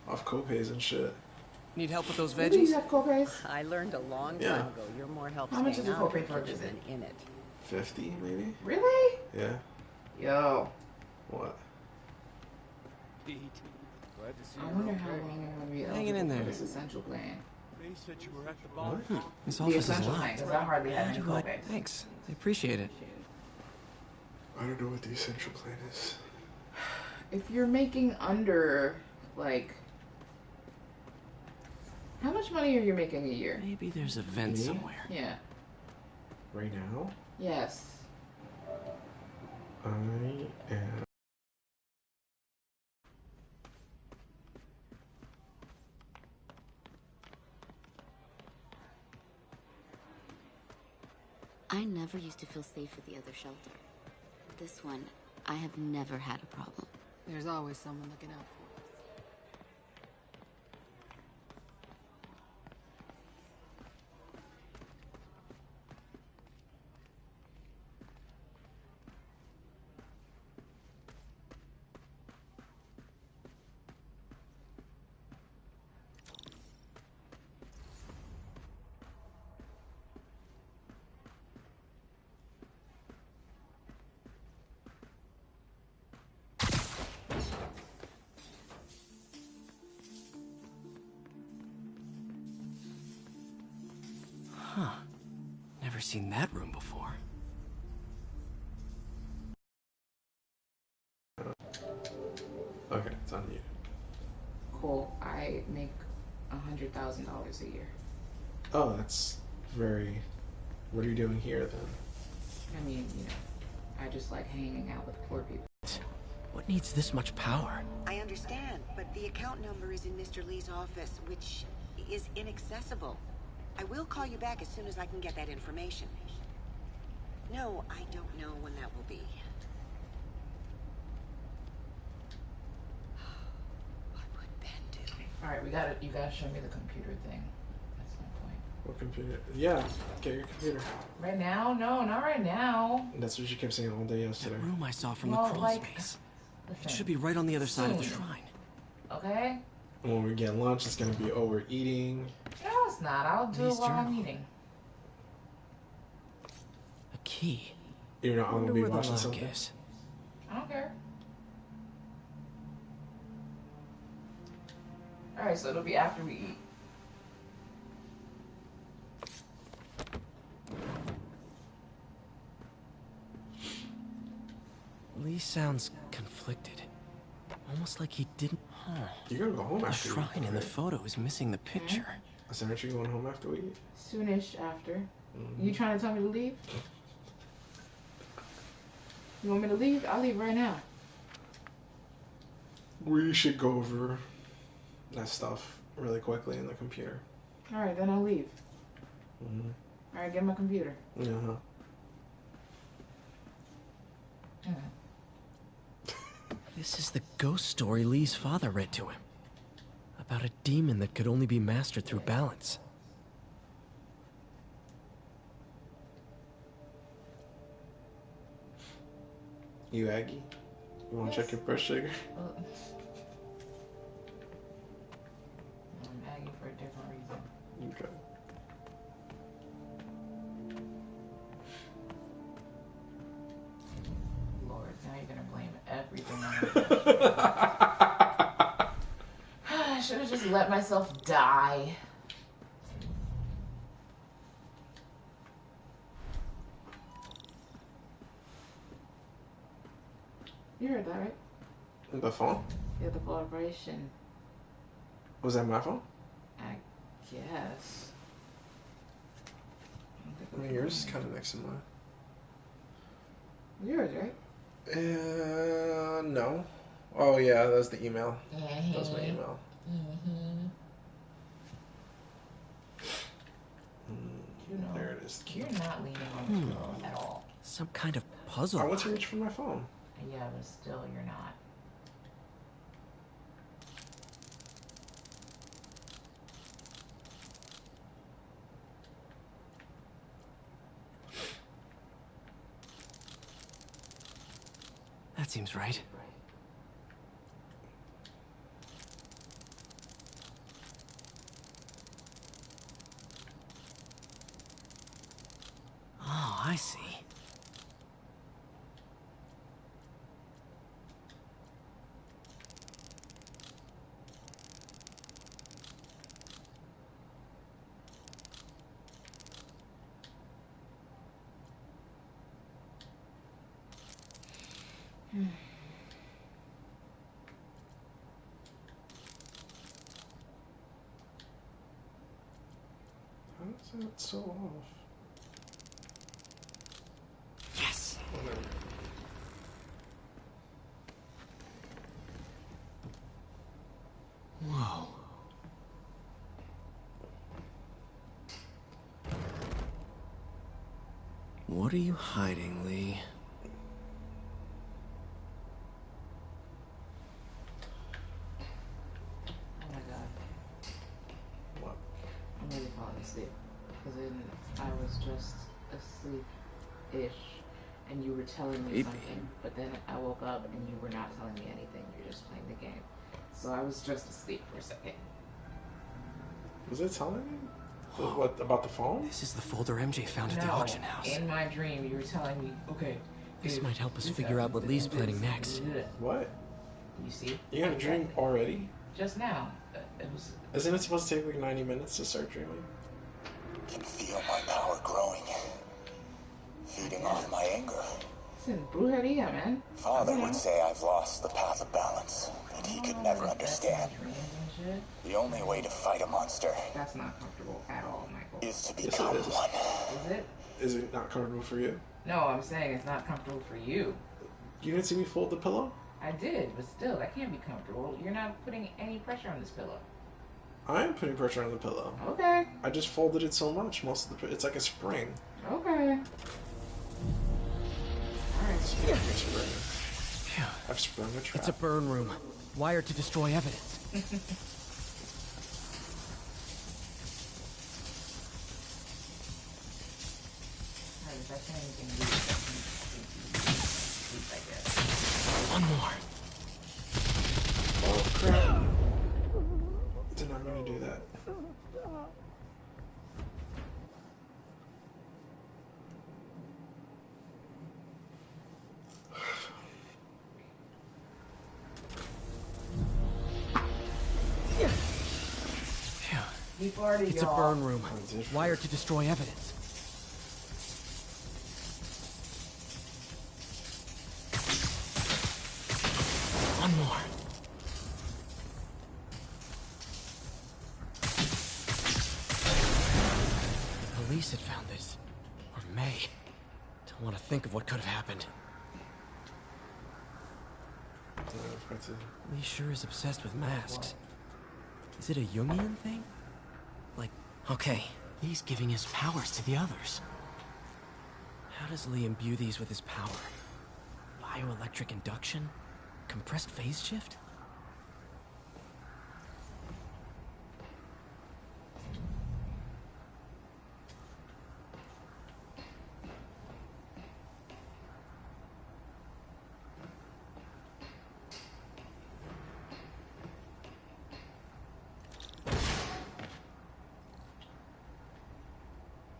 off copays and shit. Need help with those Do you veggies? have copays? I learned a long Yeah. time ago you're more help How much staying is a out copay of for a the kitchen visit? than in it. 50 maybe. Really? Yeah. Yo. What? Pete, glad to see I you. wonder how long I'm gonna be Hanging in eligible there. for this essential plan. They said you were at the bar. This The office is essential plan, locked. because I hardly have any You what? copays. Thanks. I appreciate it. I don't know what the essential plan is. If you're making under, like, how much money are you making a year? Maybe there's a vent somewhere. Yeah. Right now, Yes. I am. I never used to feel safe at the other shelter. This one, I have never had a problem. There's always someone looking out for us. Huh. Never seen that room before. Okay, it's on you. Cool. I make $100,000 a year. Oh, that's very. What are you doing here then? I mean, you know, I just like hanging out with poor people. What needs this much power? I understand, but the account number is in Mr. Lee's office, which is inaccessible. I will call you back as soon as I can get that information. No, I don't know when that will be. What would Ben do? All right, you gotta show me the computer thing at some point. What computer? Yeah, get your computer. Right now? No, not right now. That's what you kept saying all day yesterday. That room I saw from the crawl space. It should be right on the other side of the shrine. Okay? When we get lunch, it's gonna be, oh, we're eating. No, it's not. I'll do it while I'm eating. A key. You're not gonna be watching lock something? is. I don't care. Alright, so it'll be after we eat. Lee sounds conflicted. Almost like he didn't. Huh. You're gonna go home after the shrine in the photo is missing the picture. So aren't you going home after we eat? Soonish after. You trying to tell me to leave? You want me to leave? I'll leave right now. We should go over that stuff really quickly in the computer. Alright, then I'll leave. Alright, get my computer. Uh-huh. This is the ghost story Lee's father read to him. About a demon that could only be mastered through balance. You Aggie? You wanna check your blood sugar? I'm Aggie for a different reason. Okay. Lord, now you're gonna blame everything on me. I should have just let myself die. You heard that, right? The phone? Yeah, the vibration. Was that my phone? I guess. I mean, yours is kind of next to mine. Yours, right? No. Oh, yeah, that's the email. That's my email. You know, there it is. You're not leaning on the pillow at all. Some kind of puzzle. I went to reach for my phone. Yeah, but still, you're not. That seems right. Oh, I see. How is that so off? Yes. Whatever. Whoa. What are you hiding, Lee? Oh my god. What? I'm really falling asleep. Because I was just asleep-ish, and you were telling me something, but then I woke up and you were not telling me anything. You're just playing the game. So I was just asleep for a second. Was it telling me? What, about the phone? This is the folder MJ found at the auction house. In my dream, you were telling me, okay. This might help us figure out what Lee's planning next. What? You see? You had a dream already? Just now. It was. Isn't it supposed to take like 90 minutes to start dreaming? Can feel my power growing, feeding off my anger. Listen, brujeria, man. Father would say I've lost the path of balance, that he could never understand. The only way to fight a monster That's not comfortable at all, Michael. is to become one. Is it? Is it not comfortable for you? No, I'm saying it's not comfortable for you. You didn't see me fold the pillow? I did, but still, that can't be comfortable. You're not putting any pressure on this pillow. I am putting pressure on the pillow. Okay. I just folded it so much. Most of the it's like a spring. Okay. Alright. Yeah, spring. I've sprung a trap. It's a burn room, wired to destroy evidence. One more. Oh crap. Did not mean to do that. It's a burn room, wired to destroy evidence. One more. The police had found this. Or may. Don't want to think of what could have happened. Lee sure is obsessed with masks. Is it a Jungian thing? Like, okay, he's giving his powers to the others. How does Lee imbue these with his power? Bioelectric induction? Compressed phase shift?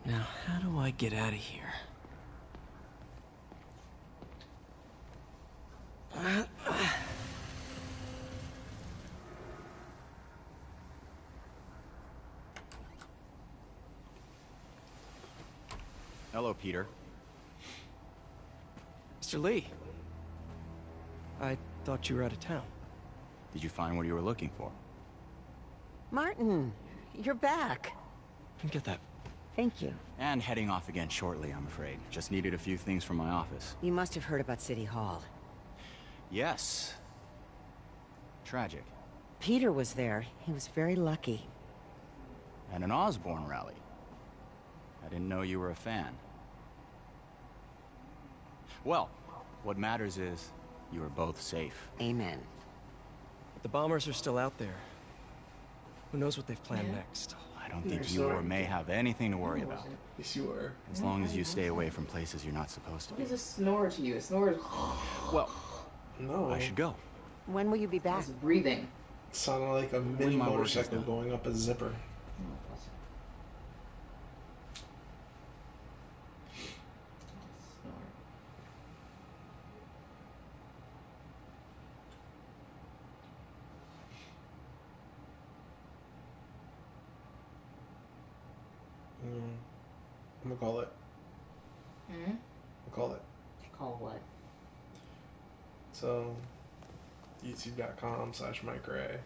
Now, how do I get out of here? Hello, Peter. Mr. Lee. I thought you were out of town. Did you find what you were looking for? Martin, you're back. Get that. Thank you. And heading off again shortly, I'm afraid. Just needed a few things from my office. You must have heard about City Hall. Yes. Tragic. Peter was there. He was very lucky. And an Osborne rally. I didn't know you were a fan. Well, what matters is you are both safe. Amen. But the bombers are still out there. Who knows what they've planned next? I don't think you or May have anything to worry about. Yes, you are. As long as you stay away from places you're not supposed to be. It's a snore to you. A snore. Well, no. I should go. When will you be back? It's breathing. It sounded like a mini motorcycle going up a zipper. I'm gonna call it. I'll call it. Call what? So, youtube.com/MikeRay.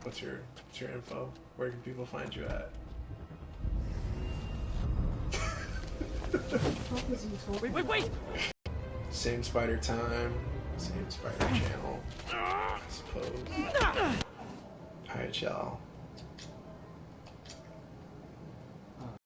What's your info? Where can people find you at? Wait! Same spider time, same spider channel, I suppose. Alright, y'all.